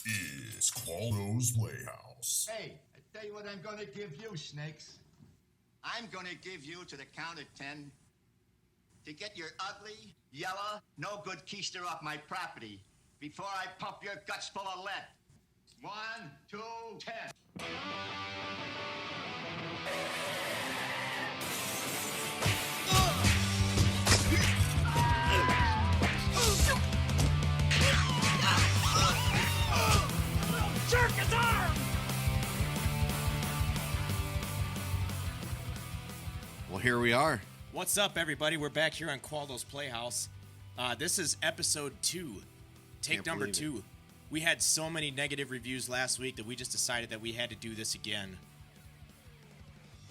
is Qualdo's Playhouse. Hey, I tell you what I'm gonna give you, Snakes. I'm gonna give you, to the count of 10, to get your ugly, yellow, no good keister off my property before I pump your guts full of lead. 1, 2, 10. Jerk his arm! Well, here we are. What's up, everybody? We're back here on Qualdo's Playhouse. This is episode 2, take number 2. We had so many negative reviews last week that we just decided that we had to do this again.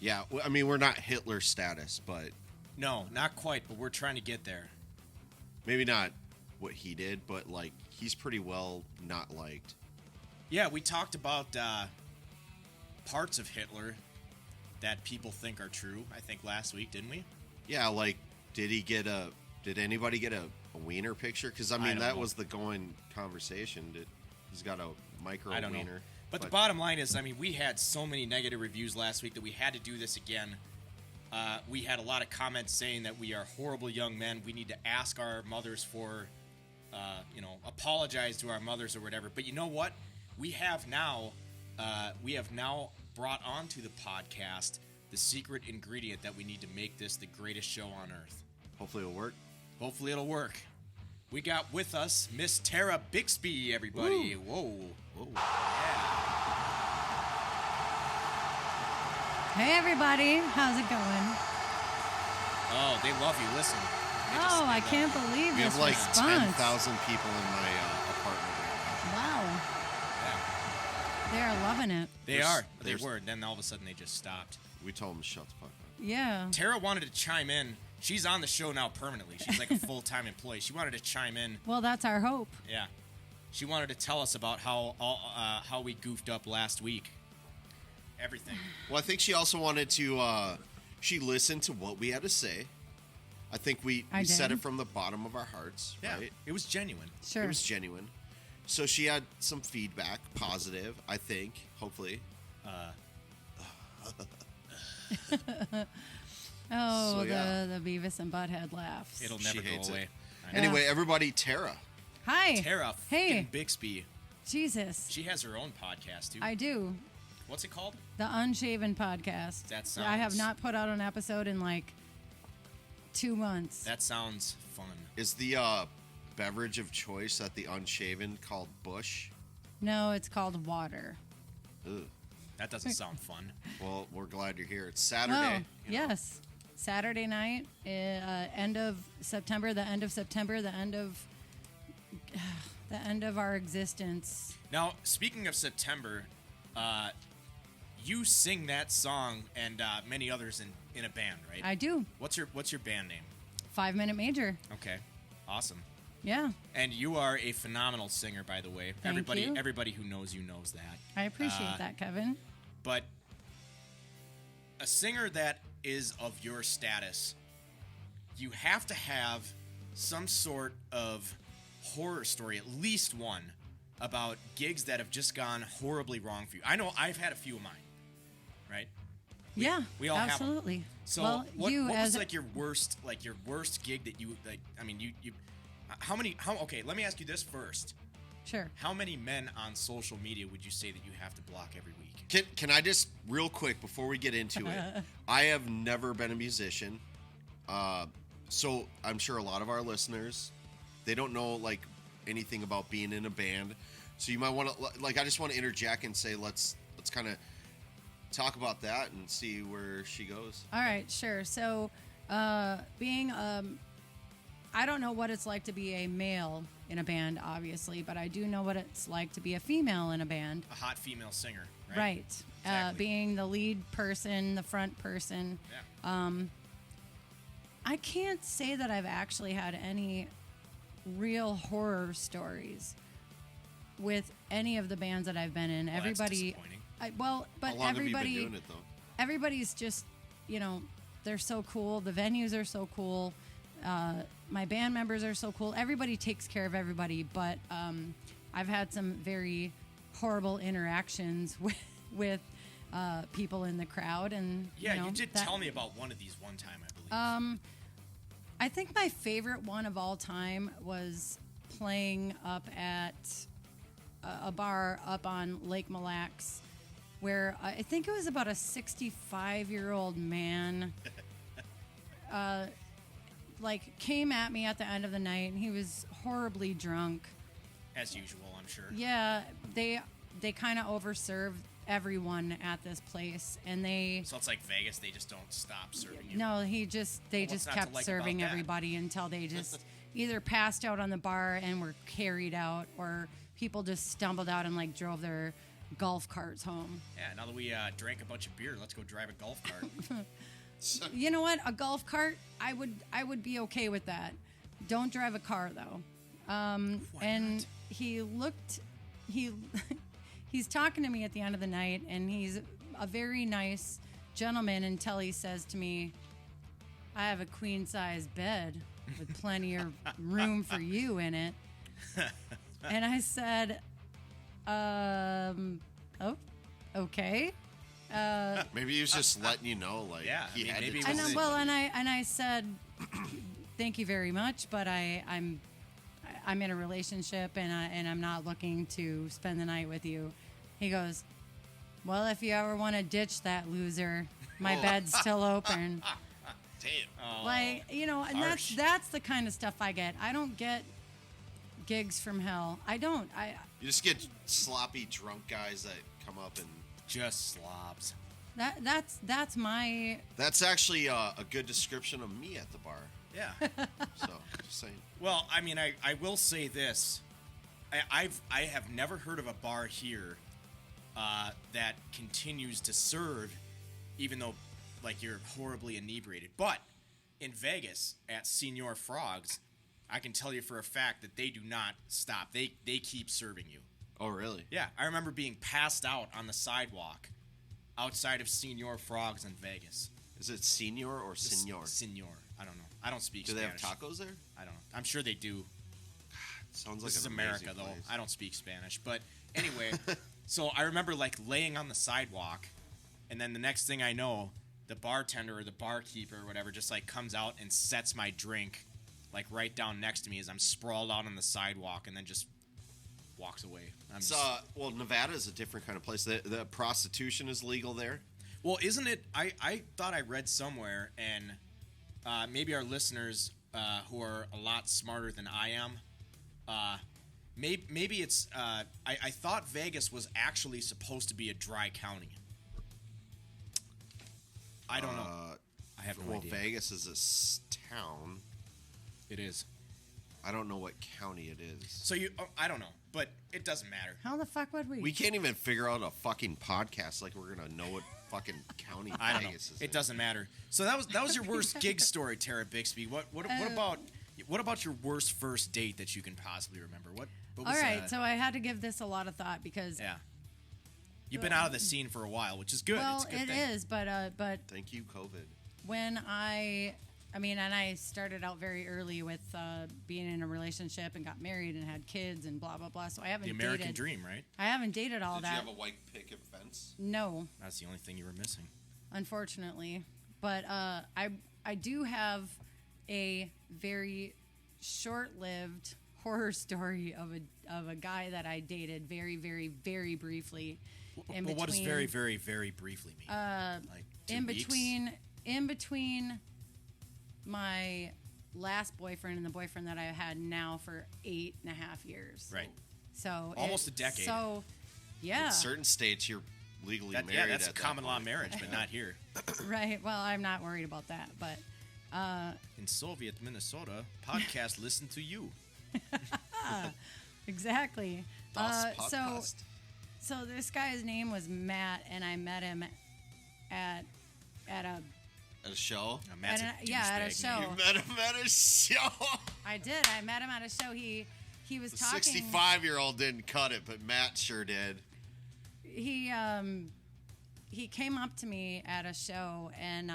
Yeah, I mean, we're not Hitler status, but No, not quite, but we're trying to get there. maybe not what he did, but, like, he's pretty well not liked. Yeah, we talked about parts of Hitler that people think are true, I think, last week, didn't we? Yeah, like, did anybody get a wiener picture? Because, I mean, that was the going conversation. He's got a micro I don't know. wiener. But the bottom line is, I mean, we had so many negative reviews last week that we had to do this again. We had a lot of comments saying that we are horrible young men. We need to ask our mothers for, apologize to our mothers or whatever. But you know what? We have now brought onto the podcast the secret ingredient that we need to make this the greatest show on earth. Hopefully it'll work. Hopefully it'll work. We got with us Miss Tara Bixby, everybody. Woo. Whoa. Hey everybody, how's it going? Oh, they love you. Listen. Oh, I can't believe We this have like response. 10,000 people in my apartment right Wow, Yeah, they are loving it. they are. They there's- were. Then all of a sudden they just stopped. now. We told them to shut the fuck up. Yeah. Tara wanted to chime in. She's on the show now permanently. She's like a full-time employee. She wanted to chime in. Well, that's our hope. Yeah. She wanted to tell us about how we goofed up last week. Everything. Well, I think she also wanted to, she listened to what we had to say. I think we said did. it from the bottom of our hearts, Yeah. right? It was genuine. Sure. It was genuine. So she had some feedback, positive, I think, hopefully. Oh, So, yeah. the Beavis and Butthead laughs. It'll She never go hates it. away. Yeah. Anyway, everybody, Tara. Hi. Tara Hey. fucking Bixby. Jesus. She has her own podcast, too. I do. What's it called? The Unshaven Podcast. That I have sounds- not put out an episode in like 2 months. That sounds fun. Is the beverage of choice at the Unshaven called Bush? No, it's called Water. Ugh. That doesn't sound fun. Well, we're glad you're here. It's Oh, Saturday. yes. Saturday night, end of September, the end of our existence. Now, speaking of September, you sing that song and many others in a band, right? I do. What's your band name? 5 Minute Major. Okay, awesome. Yeah, And you are a phenomenal singer, by the way. Thank you. Everybody who knows you knows that. I appreciate that, Kevin. But a singer that is of your status, you have to have some sort of horror story, at least one, about gigs that have just gone horribly wrong for you. I know I've had a few of mine, right? Yeah, we all have 'em. absolutely. So well, what you was as like your worst gig that you like? I mean, you okay, let me ask you this first. sure. How many men on social media would you say that you have to block every week? Can I just, real quick, before we get into it, I have never been a musician. So I'm sure a lot of our listeners, they don't know, like, anything about being in a band. So you might want to, like, I just want to interject and say, let's kind of talk about that and see where she goes. All right, sure. So, being I don't know what it's like to be a male in a band, obviously, but I do know what it's like to be a female in a band. A hot female singer, right? Right. Exactly. Being the lead person, the front person. Yeah. I can't say that I've actually had any real horror stories with any of the bands that I've been in. Well, that's everybody, disappointing. but How long everybody, have you been doing it, though? everybody's just, they're so cool. The venues are so cool. My band members are so cool. Everybody takes care of everybody, but I've had some very horrible interactions with people in the crowd. And Yeah, you you did that- tell me about one of these one time, I believe. I think my favorite one of all time was playing up at a bar up on Lake Mille Lacs, where I think it was about a 65-year-old man like came at me at the end of the night, and he was horribly drunk. As usual, I'm sure. Yeah, they kind of overserved everyone at this place, and So it's like Vegas, they just don't stop serving you. no, they what's just not to kept like serving about that? everybody until they just either passed out on the bar and were carried out, or people just stumbled out and like drove their golf carts home. Yeah, now that we drank a bunch of beer, let's go drive a golf cart. You know what? A golf cart, I would be okay with that. Don't drive a car though. And not? he's talking to me at the end of the night, and he's a very nice gentleman until he says to me, "I have a queen size bed with plenty of room for you in it." And I said, oh, okay. Maybe he was just letting you know, like, Yeah, I he mean, had maybe to it tell was- you. Well, and I said, "Thank you very much, but I'm in a relationship, and I'm not looking to spend the night with you." He goes, "Well, if you ever want to ditch that loser, my bed's still open." Damn. Like, you know, and Harsh. that's the kind of stuff I get. I don't get gigs from hell. I don't. You just get sloppy drunk guys that come up and. Just slobs. That's my. That's actually a good description of me at the bar. Yeah. So, just saying. Well, I mean, I will say this. I have never heard of a bar here that continues to serve, even though, like, you're horribly inebriated. But in Vegas at Senor Frogs, I can tell you for a fact that they do not stop. They keep serving you. Oh, really? Yeah, I remember being passed out on the sidewalk outside of Senor Frogs in Vegas. Is it senior or senor? Senor. I don't know. I don't speak Do they Spanish. have tacos there? I don't know. I'm sure they do. Sounds like This is an America, amazing though. place. I don't speak Spanish. But anyway, so I remember, like, laying on the sidewalk, and then the next thing I know, the bartender or the barkeeper or whatever just, like, comes out and sets my drink, like, right down next to me as I'm sprawled out on the sidewalk, and then just walks away. I'm It's, just, well, Nevada is a different kind of place. The prostitution is legal there. well, isn't it? I thought I read somewhere, and maybe our listeners who are a lot smarter than I am, maybe it's. I thought Vegas was actually supposed to be a dry county. I don't know. I have no Well, idea. Vegas is a town. It is. I don't know what county it is. So I don't know, but it doesn't matter. How the fuck would we? We can't even figure out a fucking podcast like we're gonna know what fucking county I don't know. Vegas is. It in. doesn't matter. So that was your worst gig story, Tara Bixby. What about your worst first date that you can possibly remember? What All was right, so I had to give this a lot of thought because yeah. You've been out of the scene for a while, which is good. well, it's a good it thing. is, but Thank you, COVID. when I mean, and I started out very early with being in a relationship and got married and had kids and blah blah blah. So I haven't The American dated. dream, right? I haven't dated all Did that. you have a white picket fence? No, That's the only thing you were missing. unfortunately. But I do have a very short-lived horror story of a guy that I dated very, very, very briefly. But what does very, very, very briefly mean? Like 2 in weeks? between my last boyfriend and the boyfriend that I had now for 8.5 years. Right. So Almost a decade. So yeah, In certain states, you're legally That, married. yeah, that's a at that common law point. marriage, but not here. right. Well, I'm not worried about that, but In Soviet Minnesota, podcast listen to you. exactly. Das So Podcast. so this guy's name was Matt, and I met him at a At a show? Matt's At a a- yeah, at a douchebag show. name. You met him at a show. I did. I met him at a show. He was The talking. 65-year-old didn't cut it, but Matt sure did. He came up to me at a show, and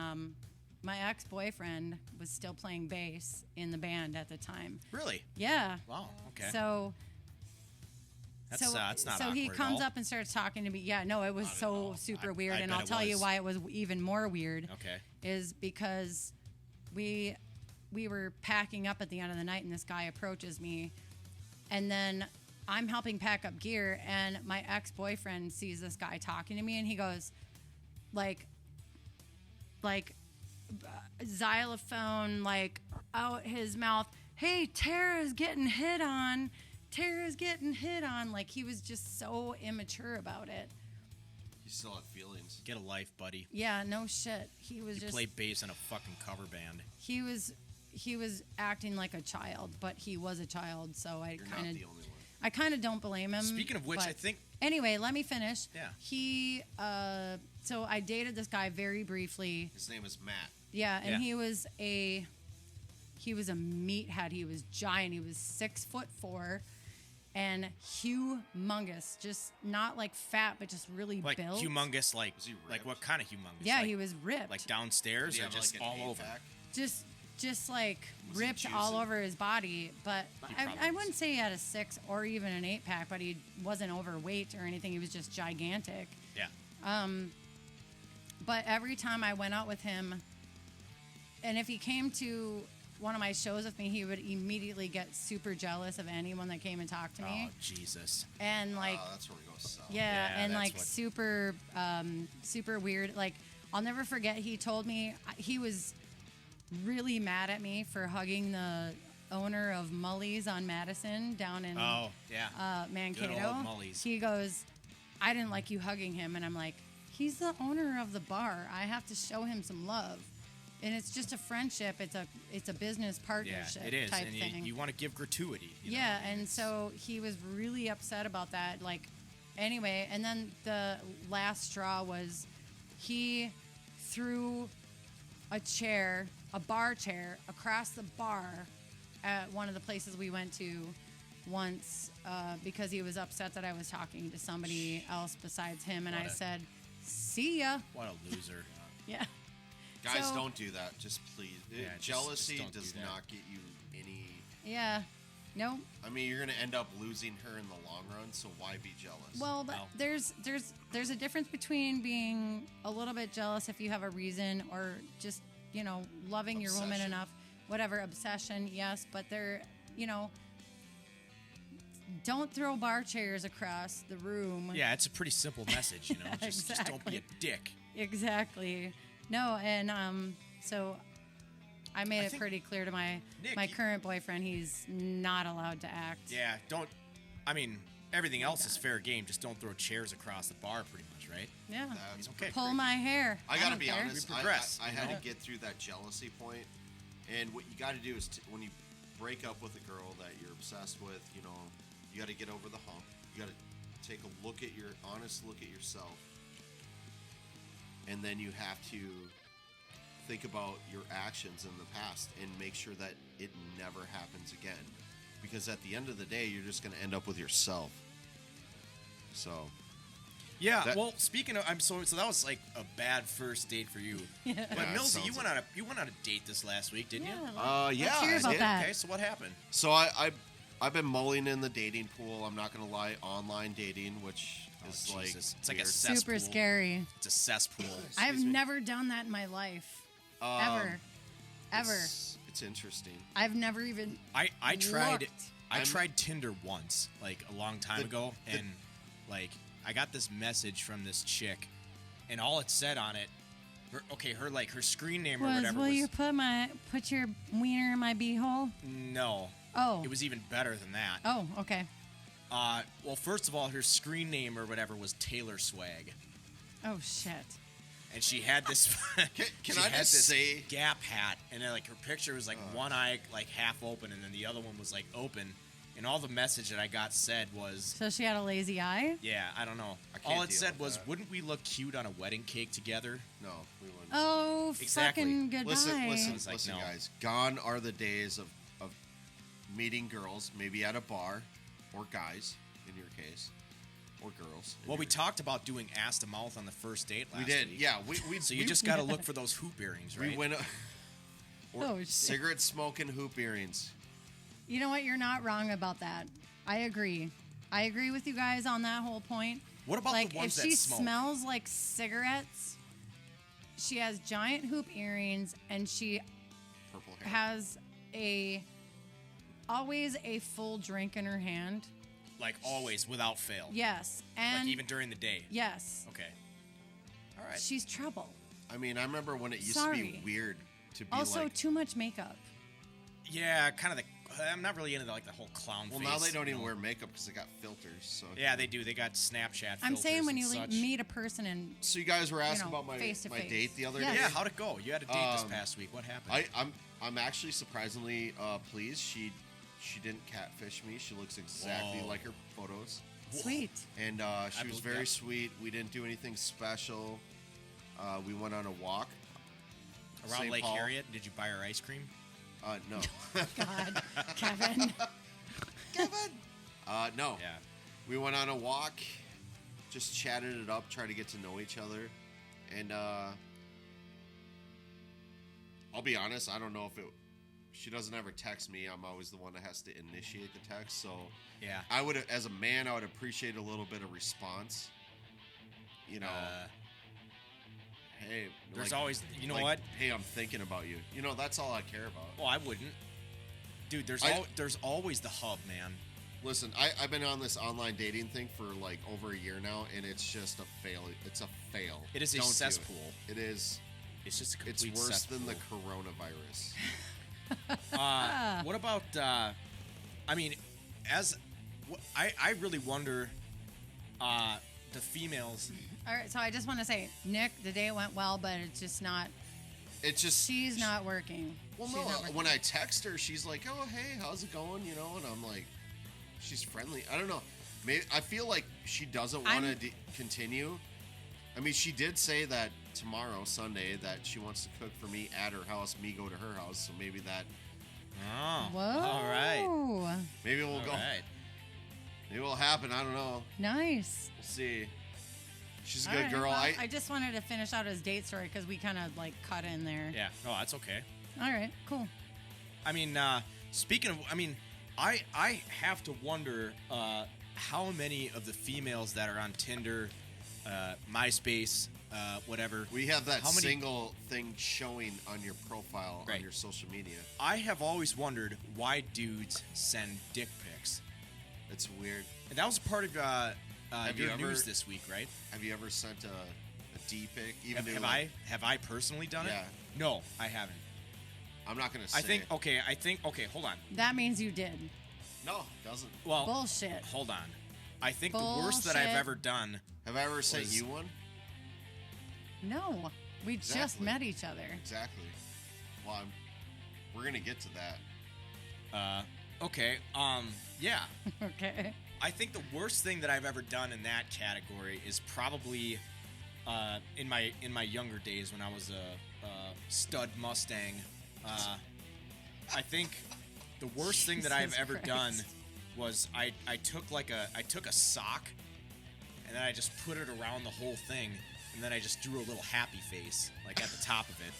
my ex-boyfriend was still playing bass in the band at the time. Really? Yeah. Wow. Okay. That's not so awkward he at comes all. up and starts talking to me. Yeah, no, it was Not at so all. super I weird, and bet I'll it tell you was. why it was even more weird. Okay. Is because we were packing up at the end of the night, and this guy approaches me, and then I'm helping pack up gear, and my ex-boyfriend sees this guy talking to me, and he goes, like xylophone, like out his mouth, "Hey, Tara's getting hit on. Tara's getting hit on." Like, he was just so immature about it. You still have feelings. Get a life, buddy. Yeah, no shit. He was You just play bass in a fucking cover band. he was acting like a child, but he was a child, so You're not the only one. I kind of don't blame him. Speaking of which, but- I think Anyway, let me finish. Yeah. He so I dated this guy very briefly. His name is Matt. Yeah, and Yeah. he was a meathead. He was giant. He was 6'4" and humongous. Just not like fat, but just really like built. humongous, like Was he like ripped? what kind of humongous? Yeah, like, he was ripped. like downstairs Did he or have, just like, an all over. eight-pack? just like Was he ripped all juicing? over his body. But He I probably wouldn't was. say he had a 6 or even an 8-pack, but he wasn't overweight or anything. He was just gigantic. Yeah. But every time I went out with him, and if he came to one of my shows with me, he would immediately get super jealous of anyone that came and talked to me. Oh Jesus. And like, That's where we go south. yeah, Yeah, and that's like what- super weird. Like, I'll never forget, he told me he was really mad at me for hugging the owner of Mully's on Madison down in Oh yeah. Mankato. Good old Mully's. He goes, "I didn't like you hugging him," and I'm like, he's the owner of the bar. I have to show him some love, and it's just a friendship. It's a business Yeah, partnership it is, type and thing. you want to give gratuity. You know? Yeah, I mean, and it's- so he was really upset about that. Like, anyway, and then the last straw was he threw a bar chair across the bar at one of the places we went to once because he was upset that I was talking to somebody else besides him, and What I a- said, "See ya." what a loser. Yeah. Guys, So- don't do that. Just please. Yeah, just Jealousy don't do does that. not get you any. Yeah. No. I mean, you're gonna end up losing her in the long run. So why be jealous? Well, but No. there's a difference between being a little bit jealous if you have a reason, or just, loving your woman Obsession. enough, whatever, obsession, yes, but don't throw bar chairs across the room. Yeah, it's a pretty simple message, you know. Just don't be a dick. Exactly. No, and so I made I it think- pretty clear to my Nick, my you- current boyfriend he's not allowed to act. Yeah, don't. I mean, everything else is fair game. Just don't throw chairs across the bar, pretty much, right? Yeah. That's Okay. Pull my hair. I gotta don't be care. honest. We progress, I you had know? to get through that jealousy point, and what you got to do is when you break up with a girl that you're obsessed with, you got to get over the hump. You got to take a honest look at yourself, and then you have to think about your actions in the past and make sure that it never happens again. Because at the end of the day, you're just going to end up with yourself. So Yeah. That- well, speaking of, so that was like a bad first date for you. But Yeah, it Millsy, you sounds went on a date this last week, didn't you? yeah, Let's hear I about did. that. Okay, so what happened? So I've been mulling in the dating pool. I'm not gonna lie, online dating, which is like Jesus. It's like a weird. cesspool. Super scary. It's a cesspool. I've Excuse me. never done that in my life. Ever. It's interesting. I've never even I tried looked. I tried Tinder once, like a long time ago, and like I got this message from this chick, and all it said on it, her screen name or was, whatever will was you put your wiener in my beehole? no. Oh. It was even better than that. Oh, okay. Well, first of all, her screen name or whatever was Taylor Swag, Oh shit. and she had this. Can she I had just this say- Gap hat, and then like her picture was like one eye like half open, and then the other one was like open, and all the message that I got said was. So she had a lazy eye? Yeah, I don't know. I can't All it deal said with was, that. "Wouldn't we look cute on a wedding cake together?" No, we wouldn't. Oh, Exactly. fucking goodbye. listen, It's like, listen, no. guys. Gone are the days of meeting girls, maybe at a bar, or guys, in your case, or girls. in Well, we your- talked about doing ass to mouth on the first date last We did, week. yeah. We So you just got to look for those hoop earrings, right? we went. Or Oh, shit. cigarette smoking hoop earrings. You know what? You're not wrong about that. I agree. I agree with you guys on that whole point. What about like the ones if that she smoke? smells like cigarettes, she has giant hoop earrings, and she Purple hair. has always a full drink in her hand. Like always, without fail. Yes, and Like even during the day. yes, Okay. All right. she's trouble. I mean, I remember when it used to Sorry. be weird to be Also, like. too much makeup. Yeah, kind of the. I'm not really into the whole clown Well, face. now they don't you even know. wear makeup because they got filters. So Yeah, they do. They got Snapchat. I'm saying filters when and you such. meet a person and So you guys were asking know, about my face to my face. date the other Yes. day. Yeah, how'd it go? You had a date this Um, past week. What happened? I'm actually surprisingly pleased. She didn't catfish me. She looks exactly Whoa. like her photos, sweet. and she was believe very that. sweet. We didn't do anything special. We went on a walk. Around St. Lake Paul. Harriet, did you buy her ice cream? No, God, Kevin. no. Yeah. We went on a walk, just chatted it up, tried to get to know each other, and I'll be honest. I don't know if it. She doesn't ever text me. I'm always the one that has to initiate the text. So Yeah. I would, as a man, I would appreciate a little bit of response. You know, hey, there's like- always. You know like, what? Hey, I'm thinking about you. You know, that's all I care about. Well, I wouldn't. Dude, there's always the hub, man. Listen, I've been on this online dating thing for like over a year now, and it's just a fail. It's a fail. It is a Don't do it. cessipool. It is. It's just a It's complete worse cesspool. than the coronavirus. What about? I mean, I really wonder. The females. All right, so I just want to say, Nick, the day went well, but it's just not. It's just She's not working. Well, She's no. not working. When I text her, she's like, "Oh, hey, how's it going?" You know, and I'm like, she's friendly. I don't know. Maybe I feel like she doesn't want to I'm- continue. I mean, she did say that tomorrow, Sunday, that she wants to cook for me at her house, me go to her house. So maybe that, Oh. Whoa. All right. maybe we'll All go. right. Maybe it'll happen. I don't know. Nice. We'll see. She's a All good right, girl. well, I just wanted to finish out his date story because we kind of like cut in there. Yeah. No, that's okay. All right, cool. I mean, speaking of, I mean, I have to wonder how many of the females that are on Tinder, MySpace, whatever. We have that how many- single thing showing on your profile Right. on your social media. I have always wondered why dudes send dick pics. It's weird. And that was part of Have your you ever- news this week, right? Have you ever sent a D pic? Even Have, to, like, have I personally done Yeah. it? No, I haven't. I'm not gonna say. I think it. okay, hold on. That means you did. No, it doesn't. Well, Bullshit. hold on. I think the worst that I've Bullshit. ever done. Have I ever sent Was- you one? No, we just Exactly. met each other. Exactly. Well, we're gonna get to that. Okay, yeah. Okay. I think the worst thing that I've ever done in that category is probably in my younger days when I was a stud Mustang. I think the worst thing that I've Jesus ever Christ. done was I took a sock and then I just put it around the whole thing and then I just drew a little happy face like at the top of it.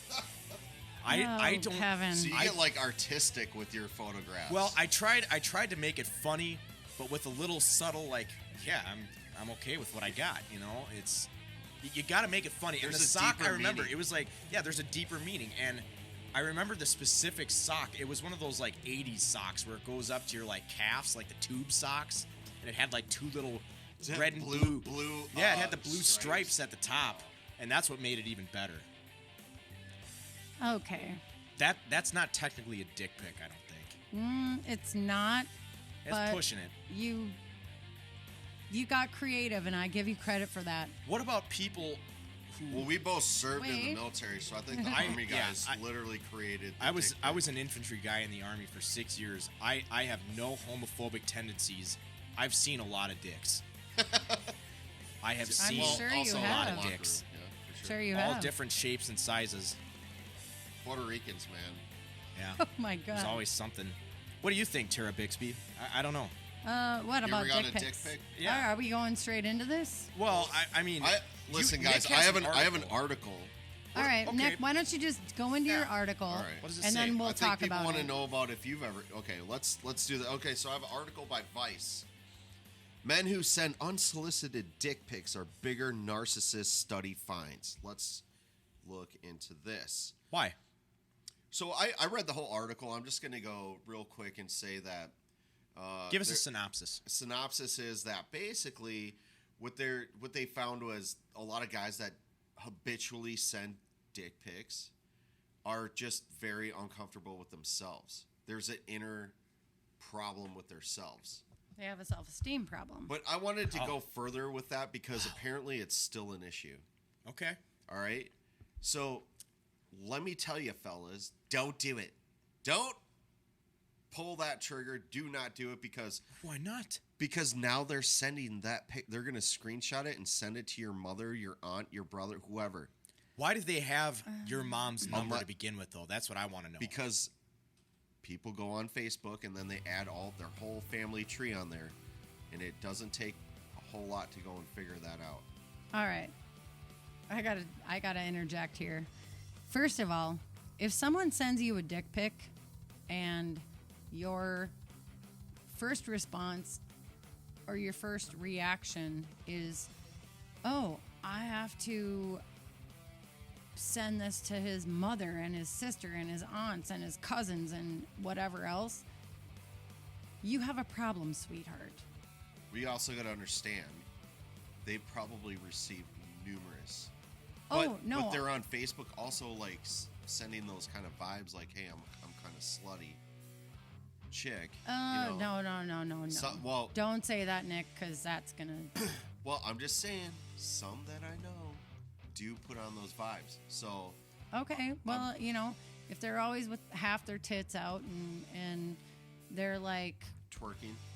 I don't. Kevin. So you get like artistic with your photographs. Well, I tried to make it funny, but with a little subtle like, yeah, I'm okay with what I got. You know, it's you got to make it funny. And There's the a sock, deeper I remember, meaning. it was like, yeah, there's a deeper meaning, and I remember the specific sock. It was one of those like '80s socks where it goes up to your like calves, like the tube socks, and it had like two little Is it red and blue- blue. blue, Yeah, it had the blue stripes? stripes at the top, and that's what made it even better. Okay. That's not technically a dick pic, I don't think. It's not. It's but pushing it. You got creative, and I give you credit for that. What about people who? Well, we both served in the Wait. military, so I think the I- army yeah, guys I- literally created. The I was dick I pic. was an infantry guy in the army for 6 years. I have no homophobic tendencies. I've seen a lot of dicks. I have seen sure you also a have. lot of locker dicks. room, yeah, for Sure, you all have. different shapes and sizes. Puerto Ricans, man. Yeah, Oh my God. there's always something. What do you think, Tara Bixby? I don't know. What You about ever got dick a dick pics? pic? Yeah. All right, are we going straight into this? Well, I mean, Listen, Nick guys. has I have an article. article. All right, okay. Nick, why don't you just go into your Yeah. article, All right. What does it and say? then we'll I think talk people about want to it. know about if you've ever. Okay, let's do that. Okay, so I have an article by Vice. Men who send unsolicited dick pics are bigger narcissists, study finds. Let's look into this. Why? So I read the whole article. I'm just going to go real quick and say that. Give us a synopsis. Synopsis is that basically what they found was a lot of guys that habitually send dick pics are just very uncomfortable with themselves. There's an inner problem with themselves. They have a self-esteem problem. But I wanted to go further with that because apparently it's still an issue. Okay. All right? So let me tell you, fellas, don't do it. Don't pull that trigger. Do not do it because Why not? Because now they're sending that they're going to screenshot it and send it to your mother, your aunt, your brother, whoever. Why did they have your mom's number to begin with, though? That's what I want to know. Because people go on Facebook and then they add all their whole family tree on there, and it doesn't take a whole lot to go and figure that out. All right. I gotta interject here. First of all, if someone sends you a dick pic and your first response or your first reaction is, oh, I have to send this to his mother and his sister and his aunts and his cousins and whatever else, you have a problem, sweetheart. We also got to understand they probably received numerous. Oh, no. But they're on Facebook also like sending those kind of vibes like, hey, I'm kind of slutty chick. No. Well, Don't say that, Nick, because that's going to... well, I'm just saying, some that I know do put on those vibes. So... Okay, well, if they're always with half their tits out and they're like...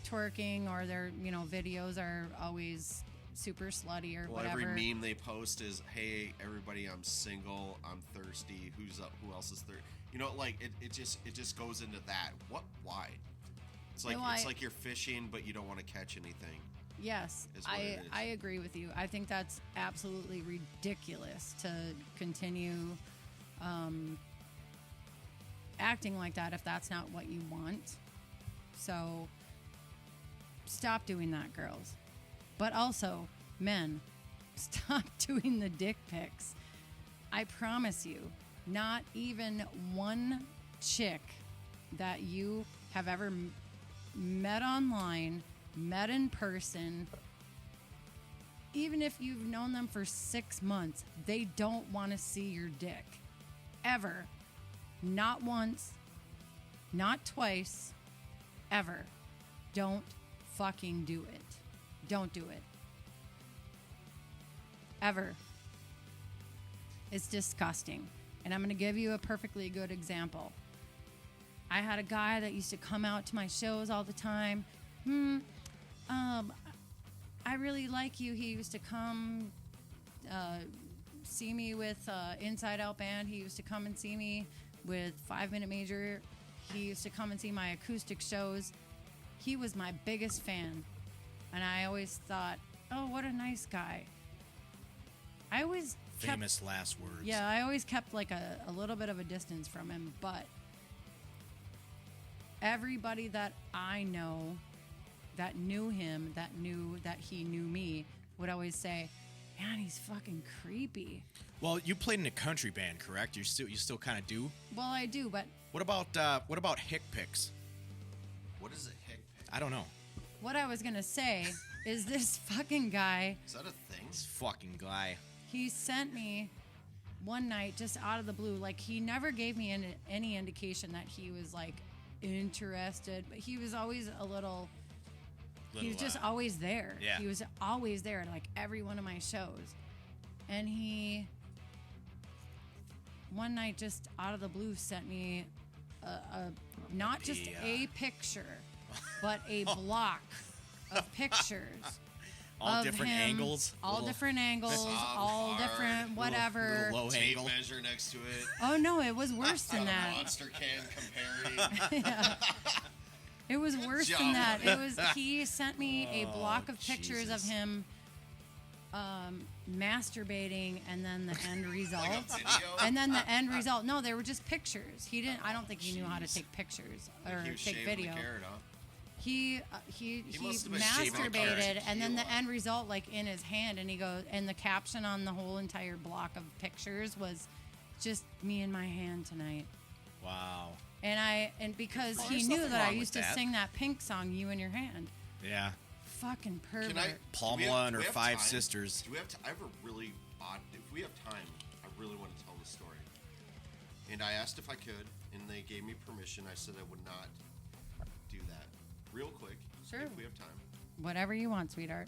Twerking, or their, videos are always super slutty or whatever. Every meme they post is, hey, everybody, I'm single, I'm thirsty, who's up, who else is thirsty? It just goes into that. Why? It's like it's like you're fishing, but you don't want to catch anything. Yes, I agree with you. I think that's absolutely ridiculous to continue acting like that if that's not what you want. So stop doing that, girls. But also, men, stop doing the dick pics. I promise you, not even one chick that you have ever met online, met in person, even if you've known them for 6 months, they don't want to see your dick. Ever. Not once. Not twice. Ever. Don't fucking do it. Don't do it. Ever. It's disgusting. And I'm going to give you a perfectly good example. I had a guy that used to come out to my shows all the time. I really like you. He used to come see me with Inside Out Band. He used to come and see me with 5 Minute Major. He used to come and see my acoustic shows. He was my biggest fan. And I always thought, oh, what a nice guy. I always kept... Famous last words. Yeah, I always kept like a little bit of a distance from him. But everybody that I know that knew him, that knew that he knew me, would always say, man, he's fucking creepy. Well, you played in a country band, correct? You still kind of do? Well, I do, but... What about hick pics? What is a hick pic? I don't know. What I was going to say is this fucking guy... Is that a thing? This fucking guy. He sent me one night just out of the blue. Like, he never gave me any indication that he was, like, interested. But he was always a little he was just always there. Yeah. He was always there at, like, every one of my shows. And he... one night, just out of the blue, sent me not just a picture, but a block of pictures. All different him, angles. All different angles. All different whatever. Little low Tape angle. measure next to it. Oh no, it was worse than that. Monster can comparing. It was worse job. than that. It was he sent me a block of pictures of Jesus. him masturbating, and then the end result. Like a video? And then the end result. No, they were just pictures. He didn't. I don't think he knew how to take pictures or He was take shaving video. the carrot off. he must have been shaving a masturbated, carrot and then the tequila. end result, like in his hand, and he goes, and the caption on the whole entire block of pictures was, "Just me and my hand tonight." Wow. And because Oh, he there's knew nothing that I wrong with used to that. sing that Pink song, "You and Your Hand." Yeah. Fucking pervert. Can I? Pamela and do we her have 5 time? sisters. Do we have? I have a really odd. If we have time, I really want to tell the story. And I asked if I could, and they gave me permission. I said I would not do that. Real quick, Sure. if we have time. Whatever you want, sweetheart.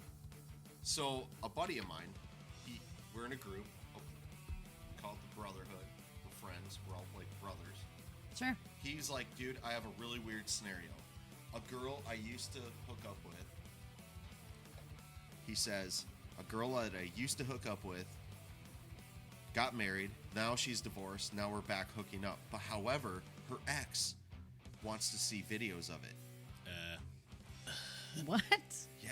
So a buddy of mine, we're in a group called the Brotherhood. We're friends. We're all like brothers. Sure. He's like, dude, I have a really weird scenario. A girl I used to hook up with. He says, a girl that I used to hook up with got married. Now she's divorced. Now we're back hooking up. But however, her ex wants to see videos of it. What? Yeah.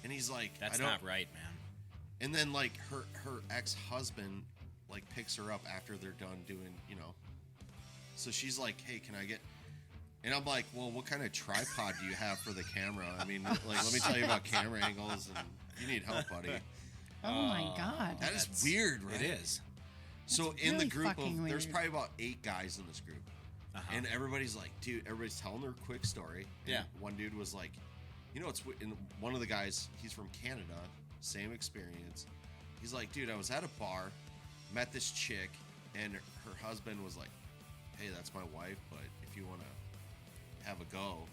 And he's like, That's I don't, not right, man. And then like her ex-husband like picks her up after they're done doing, you know. So she's like, "Hey, can I get?" And I'm like, "Well, what kind of tripod do you have for the camera? I mean, like, let me tell you about camera angles, and you need help, buddy." Oh my God. That is That's- weird, right? It is. So That's in the really group of, fucking there's weird. probably about 8 guys in this group, Uh-huh. and everybody's like, "Dude," everybody's telling their quick story. And Yeah. One dude was like, "You know, and one of the guys, he's from Canada, same experience. He's like, dude, I was at a bar, met this chick, and her husband was like, hey, that's my wife, but if you want to have a go,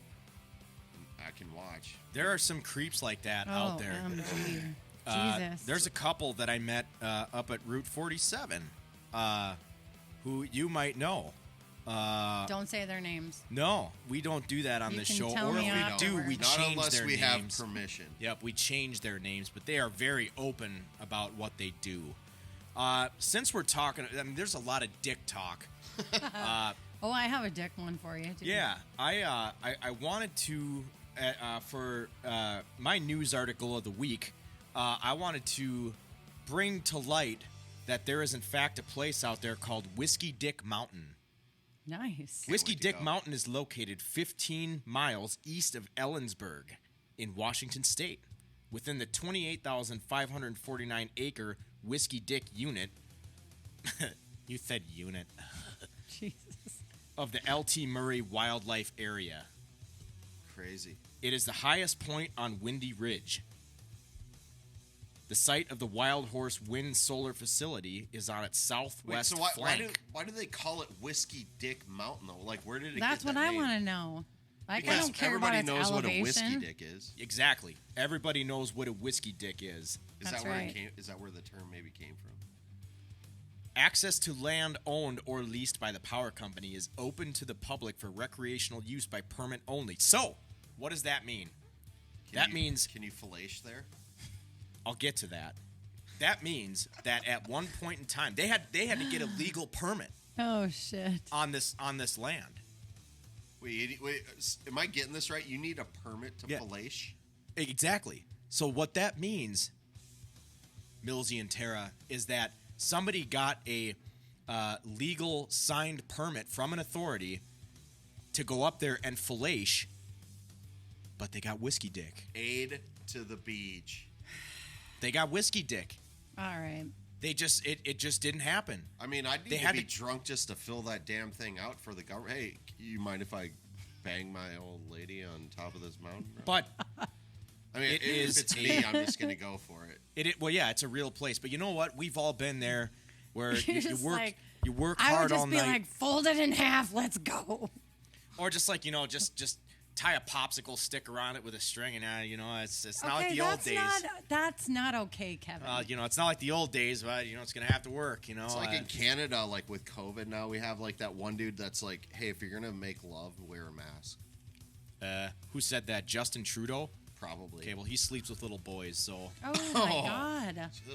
I can watch." There are some creeps like that out there. OMG. Jesus. There's a couple that I met up at Route 47 who you might know. Don't say their names. No, we don't do that on You this can show. tell Or me if we afterwards. do, we Not change unless their we names. have permission. Yep, we change their names, but they are very open about what they do. Since we're talking, I mean, there's a lot of dick talk. Oh, I have a dick one for you, too. Yeah, I wanted to for my news article of the week. I wanted to bring to light that there is in fact a place out there called Whiskey Dick Mountain. Nice. Whiskey wait to Dick go. Mountain is located 15 miles east of Ellensburg in Washington State, within the 28,549 acre Whiskey Dick unit. You said unit. Jesus. Of the L.T. Murray Wildlife Area. Crazy. It is the highest point on Windy Ridge. The site of the Wild Horse Wind Solar Facility is on its Wait, southwest so why flank. do they call it Whiskey Dick Mountain, though? Like, where did it That's get what that I name? want to know. Like, I Because don't care everybody about its knows elevation. what a whiskey dick is. Exactly. Everybody knows what a whiskey dick is. Is That's that where right. it came? Is that where the term maybe came from? Access to land owned or leased by the power company is open to the public for recreational use by permit only. So, what does that mean? That means Can you fellate there? I'll get to that. That means that at one point in time they had to get a legal permit Oh, shit. on this land. Wait, am I getting this right? You need a permit to Yeah. fellate? Exactly. So what that means, Millsy and Tara, is that somebody got a legal signed permit from an authority to go up there and fellate, but they got whiskey dick. Aid to the beach. They got whiskey dick. All right. They just it just didn't happen. I mean, I'd need They to had be to- drunk just to fill that damn thing out for the government. Hey, you mind if I bang my old lady on top of this mountain? But I mean, it if is it's me, I'm just gonna go for it. well, yeah, it's a real place. But you know what? We've all been there where You're you just work like, you work I would hard just all be night, like, fold it in half. Let's go. or just like just tie a popsicle stick around it with a string, and it's not like Okay, the old days. that's not okay, Kevin. It's not like the old days, but it's gonna have to work. It's like in Canada, like with COVID now, we have like that one dude that's like, hey, if you're gonna make love, wear a mask. Who said that? Justin Trudeau. Probably. Okay, well he sleeps with little boys, so oh my God. Ugh.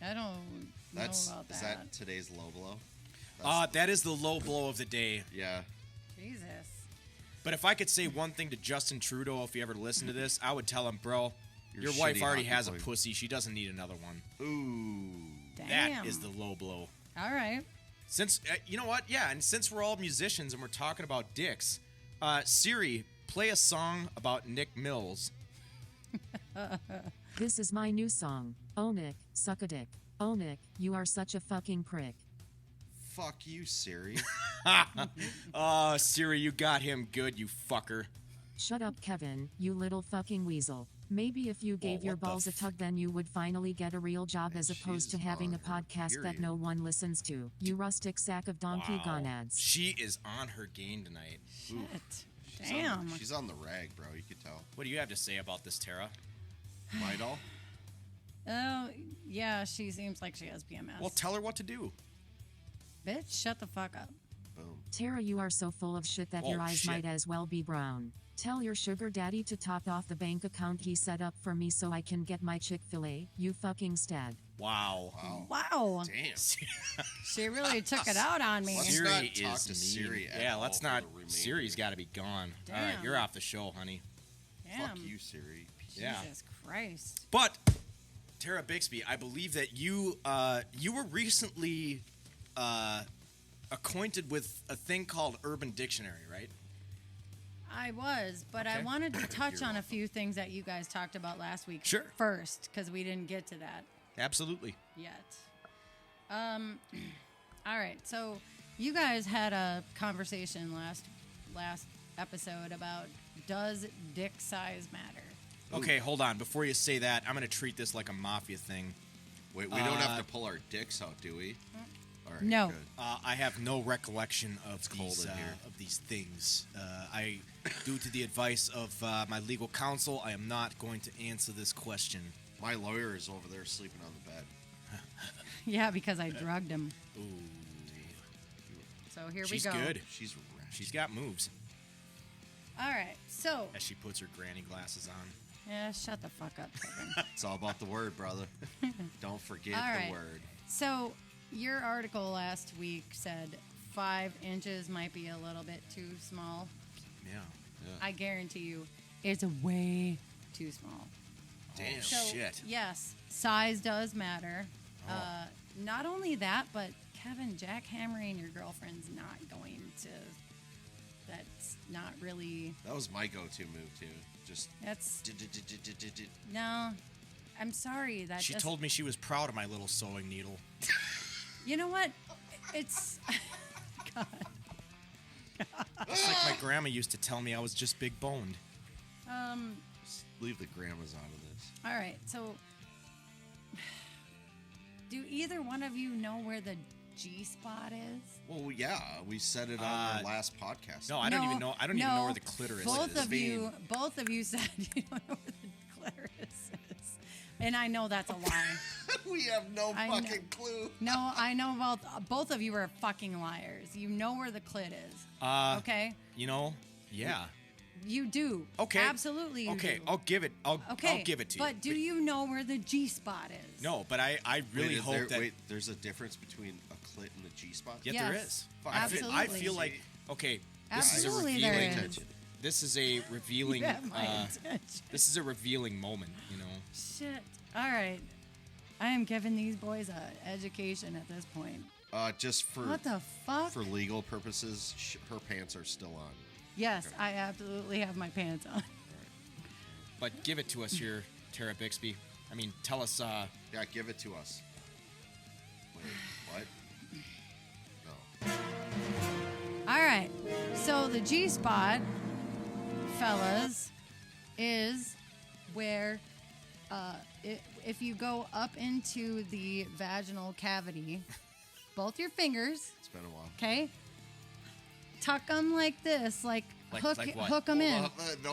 I don't know about Is that. that today's low blow? that is the low blow of the day. Yeah. Jesus. But if I could say one thing to Justin Trudeau, if he ever listened to this, I would tell him, bro, You're your a wife shitty already hockey has a player." pussy. She doesn't need another one. Ooh. Damn. That is the low blow. All right. Since you know what, yeah, and since we're all musicians and we're talking about dicks, Siri, play a song about Nick Mills. This is my new song. Oh Nick, suck a dick. Oh Nick, you are such a fucking prick. Fuck you, Siri. Oh, Siri, you got him good, you fucker. Shut up, Kevin, you little fucking weasel. Maybe if you gave your what the balls a tug, then you would finally get a real job as opposed to she's having a on her podcast that period. no one listens to. You rustic sack of donkey gonads. She is on her game tonight. Shit. She's Damn. she's on the rag, bro. You could tell. What do you have to say about this, Tara? My doll? Oh, yeah, she seems like she has PMS. Well, tell her what to do. Bitch, shut the fuck up. Boom. Tara, you are so full of shit that your Oh, eyes shit. might as well be brown. Tell your sugar daddy to top off the bank account he set up for me so I can get my Chick-fil-A, you fucking stad. Wow. Wow. Damn. She really took it out on me. Let's Siri not is talk to mean. Siri at Yeah, all let's for not. the remainder. Siri's got to be gone. All right, Damn. you're off the show, honey. Damn. Fuck you, Siri. Yeah. Jesus Christ. But Tara Bixby, I believe that you were recently acquainted with a thing called Urban Dictionary, right? I was, but I Okay. wanted to touch on a few things that you guys talked about last week Sure. first, because we didn't get to that Absolutely. yet. All right, so you guys had a conversation last episode about does dick size matter? Okay, hold on. Before you say that, I'm going to treat this like a mafia thing. Wait, we don't have to pull our dicks out, do we? All right, No. good. I have no recollection of cold these in here. of these things. Due to the advice of my legal counsel, I am not going to answer this question. My lawyer is over there sleeping on the bed. Yeah, because I drugged him. Ooh, So here she's we go. good. She's ratchet. She's got moves. All right, so As she puts her granny glasses on. yeah, shut the fuck up, Kevin. It's all about the word, brother. Don't forget All the right. word. So your article last week said 5 inches might be a little bit too small. Yeah. I guarantee you, it's way too small. Damn So shit. yes, size does matter. Oh. Not only that, but Kevin, jackhammering your girlfriend's not going to. That's not really. That was my go-to move too. Just That's no. I'm sorry. That She just, told me she was proud of my little sewing needle. You know what? It's. It's like my grandma used to tell me I was just big boned. leave the grandmas out of this. All right. So, do either one of you know where the G spot is? Well, yeah, we said it on our last podcast. No, I don't even know. I don't even know where the clitoris both is. Of you, both of you said you don't know where the clitoris is, and I know that's a lie. we have no I know. fucking clue. No, I know about both of you are fucking liars. You know where the clit is. Okay, You know, yeah. you do. Okay. Absolutely. You Okay, do. I'll give it. I'll give it to you. But do you know where the G spot is? No, but I really Wait, hope that. Wait, there's a difference between a clit and a G spot? Yeah, there Yes, is. absolutely. I feel like okay. This Absolutely is a there revealing. is. This is a revealing. You have my attention. This is a revealing moment. You know. Shit. All right. I am giving these boys a education at this point. Just for What the fuck? for legal purposes, her pants are still on. Yes, I absolutely have my pants on. But give it to us here, Tara Bixby. I mean, tell us. Yeah, give it to us. Wait, what? No. All right. So the G spot, fellas, is where if you go up into the vaginal cavity, both your fingers, It's been a while. okay, tuck them like this, like Like hook what? hook them in, Hold on, no.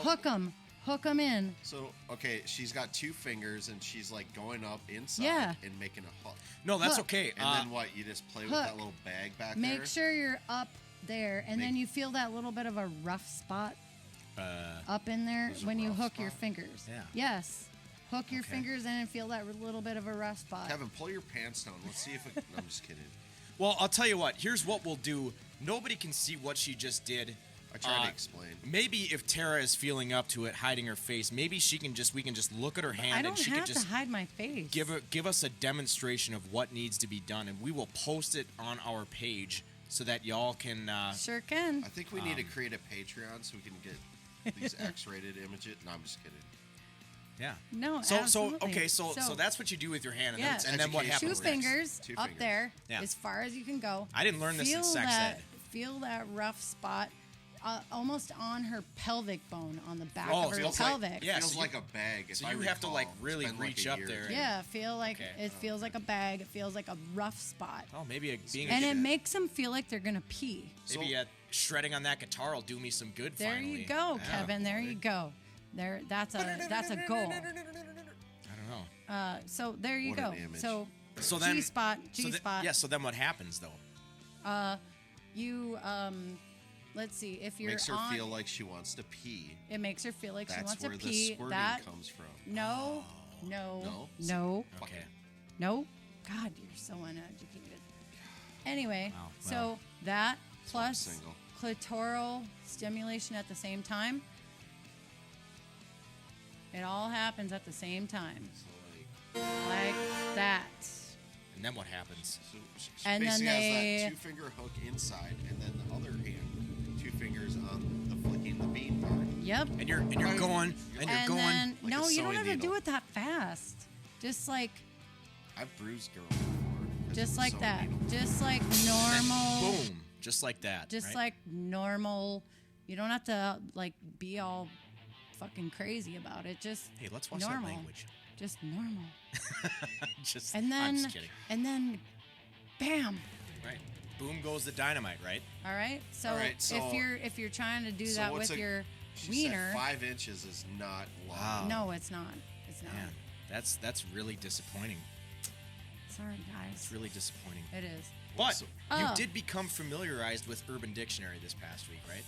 hook them in. So, okay, she's got 2 fingers and she's like going up inside Yeah. and making a hook. No, that's Hook. okay. And then what? You just play with hook. that little bag back Make there? sure you're up there, and then Make- you feel that little bit of a rough spot up in there There's a when you rough hook your spot? fingers. Yeah. Yes. Hook your Okay. fingers in and feel that little bit of a rough spot. Kevin, pull your pants down. Let's see if it. No, I'm just kidding. Well, I'll tell you what. Here's what we'll do. Nobody can see what she just did. I tried to explain. Maybe if Tara is feeling up to it, hiding her face, maybe we can just look at her hand I and don't she have can just to hide my face. give us a demonstration of what needs to be done, and we will post it on our page so that y'all can. Sure can. I think we need to create a Patreon so we can get these X-rated images. No, I'm just kidding. Yeah. No, So absolutely. okay. So that's what you do with your hand, and, Yeah. then, and then what Education. happens Two next? fingers Two up fingers. there, Yeah. as far as you can go. I didn't learn this in Feel sex that, ed. Feel that rough spot, almost on her pelvic bone, on the back Oh, of her feels pelvic. Yeah, feels so like a bag. If so I you have to, like, recall. really It's been, like, reach a up year. there. Yeah, feel like Okay. it feels like a bag. It feels like a rough spot, Oh, maybe being and a, it makes them feel like they're gonna pee. maybe shredding on that guitar will do me some good. There finally. you go, Yeah. Kevin. There you go. That's a goal. I don't know. So there you What go. an image. So So then G spot. Yeah. So then what happens though? You let's see, if you're Makes her on, feel like she wants to pee. it makes her feel like she That's wants where to the pee. squirting That comes from. no, No? Okay. no. God, you're so uneducated. Anyway, Wow, so well. that I'm plus single. clitoral stimulation at the same time. It all happens at the same time, So, like that. And then what happens? so she And then basically they- has that two-finger hook inside, and then the other hand, two fingers on the flicking the bean part. Yep. And you're going and you're And going. then like no, a you don't sewing have to do needle. it that fast. Just like I've bruised girls before. 'cause just of the like sewing that. needle. Just like normal. Boom. Just like that. Just right? like normal. You don't have to like be all fucking crazy about it. Just Hey, let's watch normal. that language. Just normal. Just. And I'm then just kidding. Bam. Right. Boom goes the dynamite. Right. All right. So, All right, so- if you're trying to do So that what's with a- your She wiener, said 5 inches is not long. Wow. no, it's not. It's not. Man, that's really disappointing. Sorry, It's guys. really disappointing. It is. But So- you Oh. did become familiarized with Urban Dictionary this past week, right?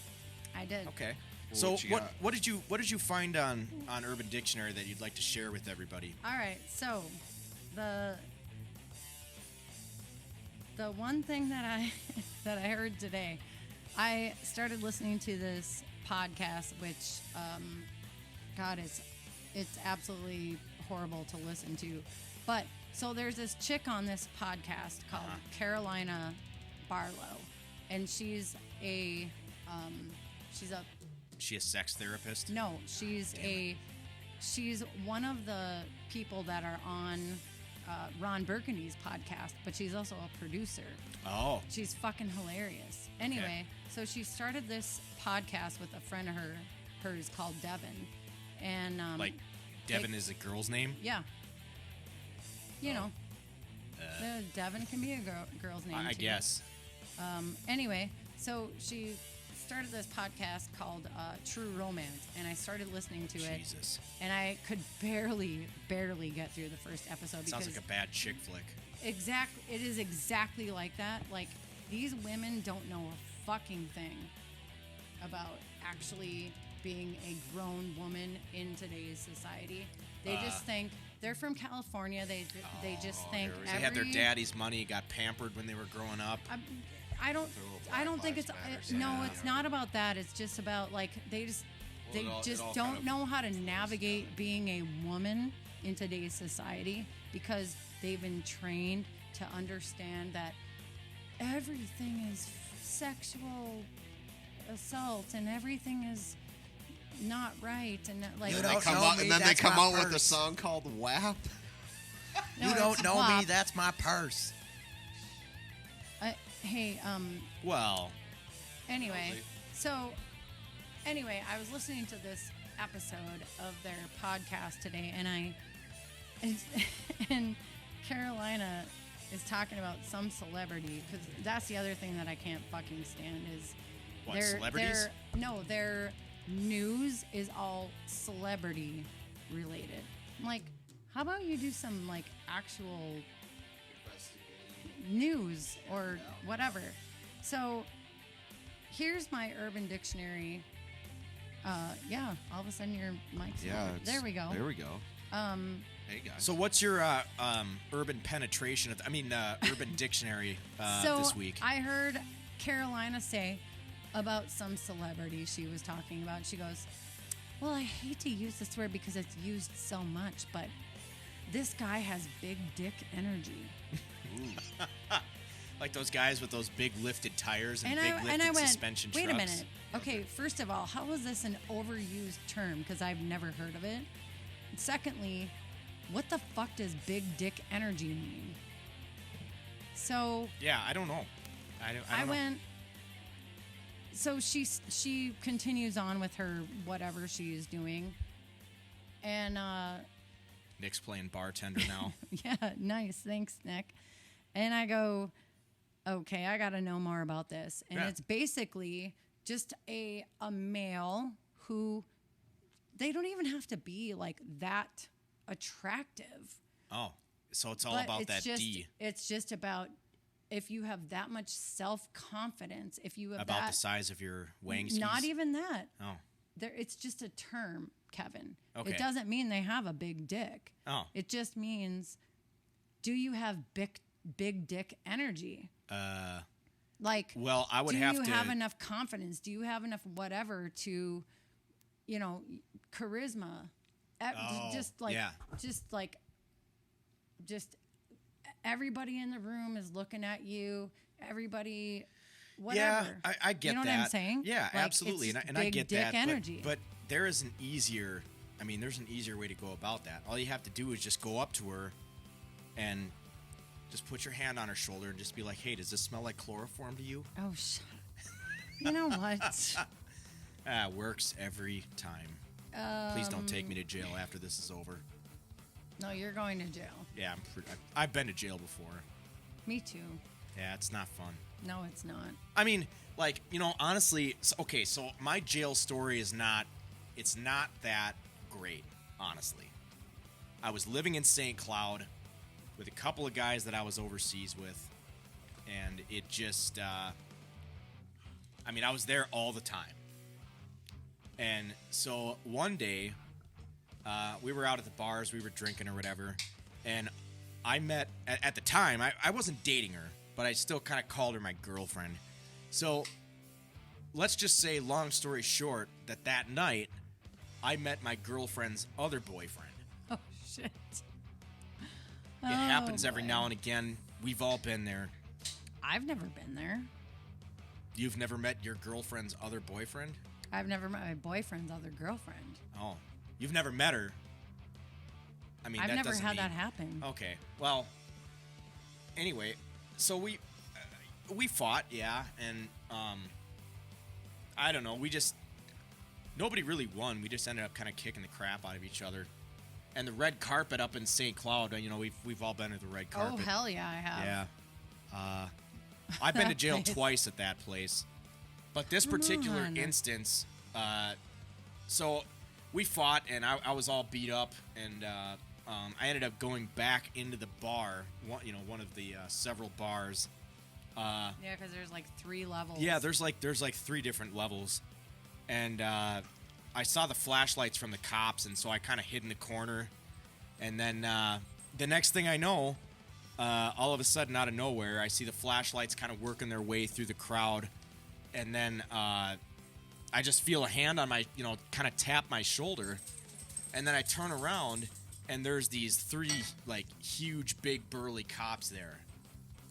I did. Okay. Well, So what you got? what did you find on Urban Dictionary that you'd like to share with everybody? All right, so the one thing that I that I heard today, I started listening to this podcast, which God, it's absolutely horrible to listen to, but so there's this chick on this podcast called Carolina Barlow, and she's a Is she a sex therapist? no, she's one of the people that are on Ron Burgundy's podcast, but she's also a producer. Oh. She's fucking hilarious. Anyway, so she started this podcast with a friend of hers called Devin, and Like Devin is a girl's name? yeah, you know, Devin can be a girl's name. I too. guess. Anyway, so she started this podcast called True Romance, and I started listening to it, Jesus. and I could barely get through the first episode because Sounds like a bad chick flick. it is exactly like that. Like, these women don't know a fucking thing about actually being a grown woman in today's society. They just think they're from California. They just think They had their daddy's money, got pampered when they were growing up. I don't Black think it's Lives no, Matter it's not about that. It's just about like they it all just kind don't of know how to navigate being a woman in today's society because they've been trained to understand that everything is sexual assault and everything is not right and not, like You They don't come know out, me, and then they that's come my out with a purse. song called WAP. no, You don't it's know WAP. me, that's my purse. Hey, Well, anyway, so anyway, I was listening to this episode of their podcast today, and Carolina is talking about some celebrity because that's the other thing that I can't fucking stand is What, celebrities? their news is all celebrity related. I'm like, how about you do some like actual news or whatever. So here's my Urban Dictionary. Yeah, all of a sudden your mic's on. There we go. There we go. Hey guys. so what's your urban penetration of Urban Dictionary So this week? I heard Carolina say about some celebrity she was talking about. She goes, well, I hate to use this word because it's used so much, but this guy has big dick energy. Like those guys with those big lifted tires and, And big I lifted went, suspension wait trucks. a minute. Okay, first of all, how is this an overused term? Because I've never heard of it. Secondly, what the fuck does big dick energy mean? So Yeah, I don't know. I don't know. went. So she continues on with her whatever she is doing, and Nick's playing bartender now. yeah, nice, thanks, Nick. And I go, okay, I got to know more about this, and Yeah. it's basically just a male who they don't even have to be like that attractive. Oh, so it's all But about it's that just, D. It's just about if you have that much self-confidence, if you have About that, the size of your wang not skis. even that. Oh. It's just a term, Kevin. Okay. It doesn't mean they have a big dick. Oh. It just means, do you have big dick energy? Like, Well, I would do have you to- have enough confidence? Do you have enough whatever to, charisma? Oh, Just like, yeah. just everybody in the room is looking at you. Everybody, whatever. Yeah, I get that. You know what I'm saying? Yeah, Like, absolutely, it's and I big get dick that. energy. But there is an easier. I mean, there's an easier way to go about that. All you have to do is just go up to her, and just put your hand on her shoulder and just be like, "Hey, does this smell like chloroform to you?" Oh, shut up. You know what? Works every time. Please don't take me to jail after this is over. No, you're going to jail. Yeah, I've been to jail before. Me too. Yeah, it's not fun. No, it's not. I mean, like, honestly, okay, so my jail story is not that great, honestly. I was living in St. Cloud with a couple of guys that I was overseas with, and it just, I was there all the time. And so one day, we were out at the bars, we were drinking or whatever, and I met, at the time, I wasn't dating her, but I still kind of called her my girlfriend. So let's just say, long story short, that night, I met my girlfriend's other boyfriend. Oh, shit. It happens every boy. now and again. We've all been there. I've never been there. You've never met your girlfriend's other boyfriend? I've never met my boyfriend's other girlfriend. Oh. You've never met her. I mean, I've that never doesn't had mean- that happen. Okay. Well, anyway, so we fought, yeah, and I don't know, nobody really won. We just ended up kind of kicking the crap out of each other. And the red carpet up in St. Cloud, we've all been at the red carpet. Oh, hell yeah, I have. Yeah. I've been to jail Nice. twice at that place. But this particular on. instance, so we fought, and I was all beat up, and I ended up going back into the bar, one of the several bars. Yeah, because there's like 3 levels. Yeah, there's like 3 different levels, and I saw the flashlights from the cops, and so I kind of hid in the corner, and then the next thing I know, all of a sudden out of nowhere, I see the flashlights kind of working their way through the crowd, and then I just feel a hand on my, kind of tap my shoulder, and then I turn around, and there's these 3 like huge, big, burly cops there.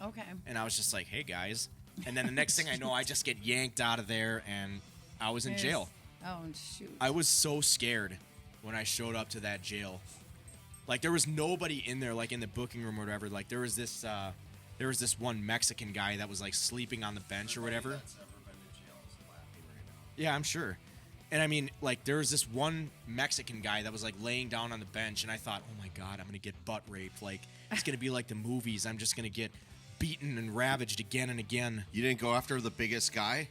Okay. And I was just like, "Hey guys," and then the next thing I know, I just get yanked out of there, and I was in Yes. jail. Oh, shoot. I was so scared when I showed up to that jail. Like, there was nobody in there, like in the booking room or whatever. Like, there was this one Mexican guy that was like sleeping on the bench or whatever. Yeah, I'm sure. And I mean, like, there was this one Mexican guy that was like laying down on the bench, and I thought, "Oh my God, I'm gonna get butt raped. Like, it's gonna be like the movies. I'm just gonna get beaten and ravaged again and again." You didn't go after the biggest guy?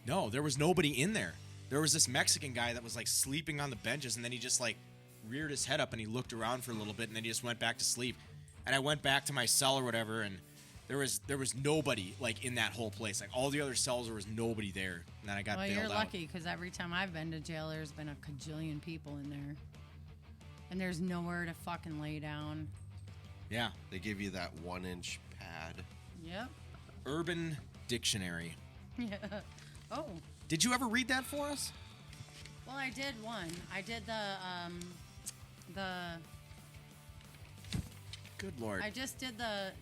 No, there was nobody in there. There was this Mexican guy that was like sleeping on the benches, and then he just like reared his head up and he looked around for a little bit, and then he just went back to sleep. And I went back to my cell or whatever, and there was nobody like in that whole place. Like, all the other cells, there was nobody there. And then I got Well, bailed you're out. lucky because every time I've been to jail, there's been a cajillion people in there. And there's nowhere to fucking lay down. Yeah. They give you that 1-inch pad. Yep. Urban Dictionary. Yeah. Oh. Did you ever read that for us? Well, I did one. I did the Good Lord. I just did the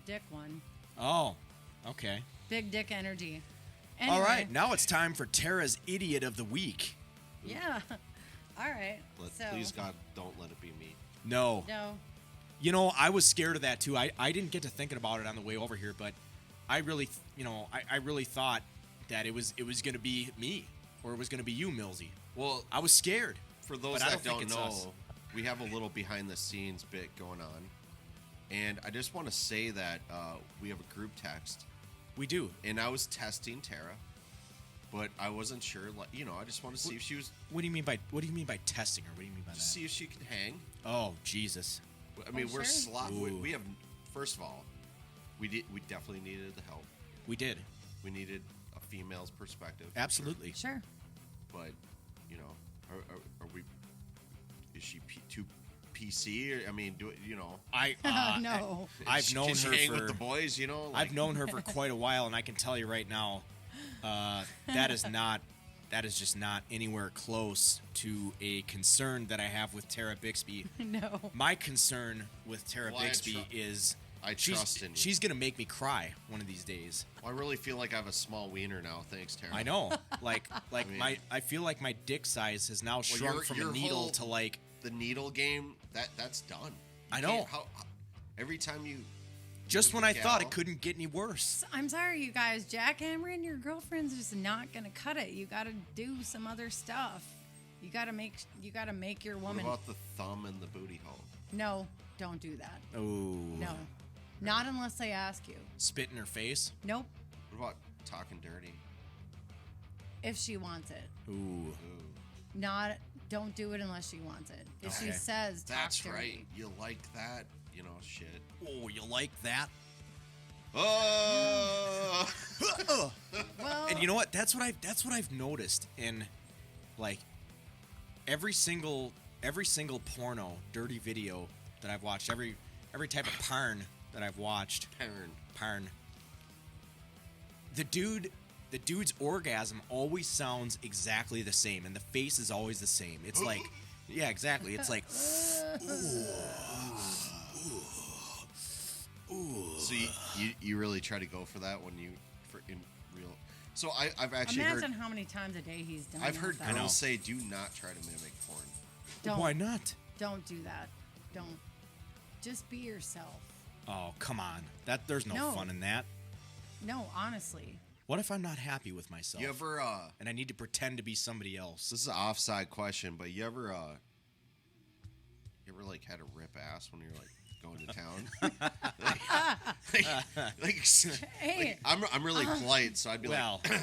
dick one. Oh. Okay. Big dick energy. All Anyway, right. Now it's time for Tara's Idiot of the Week. Yeah. All right. So, Please, God, don't let it be me. No. no. You know, I was scared of that too. I didn't get to thinking about it on the way over here, but I really, I really thought that it was going to be me or it was going to be you, Millsy. Well, I was scared. for those but I that don't don't think it's know, us. we have a little behind the scenes bit going on. And I just want to say that we have a group text. We do. And I was testing Tara, but I wasn't sure. Like, I just want to see if she was, What do you mean by testing her? What do you mean by that? see if she could hang. Oh, Jesus. I mean, we're sure. Ooh. we have. First of all, we definitely needed the help. We did. We needed a female's perspective. Absolutely. Sure. But are we? Is she too PC? I mean, I No. I've known can she her hang for with the boys. I've known her for quite a while, and I can tell you right now, that is just not anywhere close to a concern that I have with Tara Bixby. No. My concern with Tara Well, Bixby is I trust in you. she's gonna make me cry one of these days. I really feel like I have a small wiener now. Thanks, Tara. I know, like mean- I feel like my dick size has now shrunk your- from your a needle whole- to like. The needle game that's done. I You know. can't- How every time you Just when with I the thought gal- it couldn't get any worse. I'm sorry, you guys. Jackhammering your girlfriend's just not gonna cut it. You gotta do some other stuff. You gotta make your What woman. about the thumb and the booty hole? No, don't do that. Oh. No, not unless they ask you. Spit in her face. Nope. What about talking dirty? If she wants it, Ooh. Ooh, not. Don't do it unless she wants it. If she Okay. says, talk that's dirty. right. You like that? Shit. Oh, you like that? Oh. Well, And you know what? That's what I've noticed in like every single porno, dirty video that I've watched, every type of porn that I've watched. Porn. The dude's orgasm always sounds exactly the same, and the face is always the same. It's like, yeah, exactly. It's like, So you really try to go for that when in real. So I've actually imagine heard. how many times a day he's done. I've heard that. girls say, "Do not try to mimic porn." Don't, why not? Don't do that. Don't. Just be yourself. Oh, come on. There's no No. fun in that. No, honestly. What if I'm not happy with myself? You ever and I need to pretend to be somebody else? This is an offside question, but you ever like had a rip ass when you're like going to town? Hey. I'm really polite, so I'd be Well, like,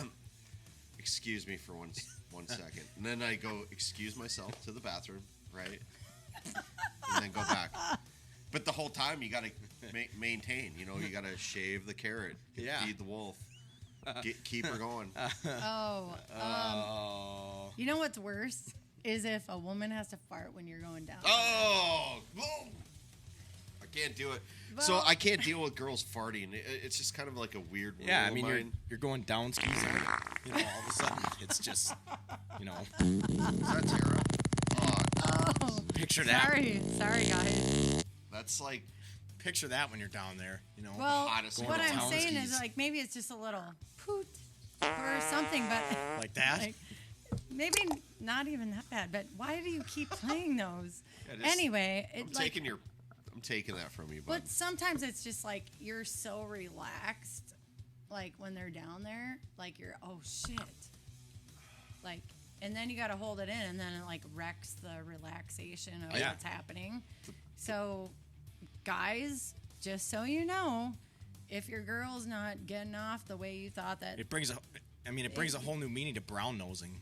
"Excuse me for one second," and then I go excuse myself to the bathroom, right, and then go back. But the whole time you gotta maintain. You gotta shave the carrot, Yeah. feed the wolf, keep her going. Oh. oh, You know what's worse is if a woman has to fart when you're going down. Oh, whoa. I can't do it. So Well- I can't deal with girls farting. It's just kind of like a weird rule yeah. I of mean, mine. you're going down skis, and all of a sudden it's just, Is that Tara? Oh, picture that. sorry, guys. That's like Picture that when you're down there. Well, hottest what going I'm down saying skis. is like maybe it's just a little poot or something, but like that. like, maybe not even that bad. But why do you keep playing those? Yeah, just- Anyway, I'm taking that from you, bud. But sometimes it's just like you're so relaxed, like when they're down there, like you're oh shit, like, and then you got to hold it in, and then it like wrecks the relaxation of Yeah. what's happening. So, guys, just so you know, if your girl's not getting off the way you thought that, It brings a whole new meaning to brown nosing.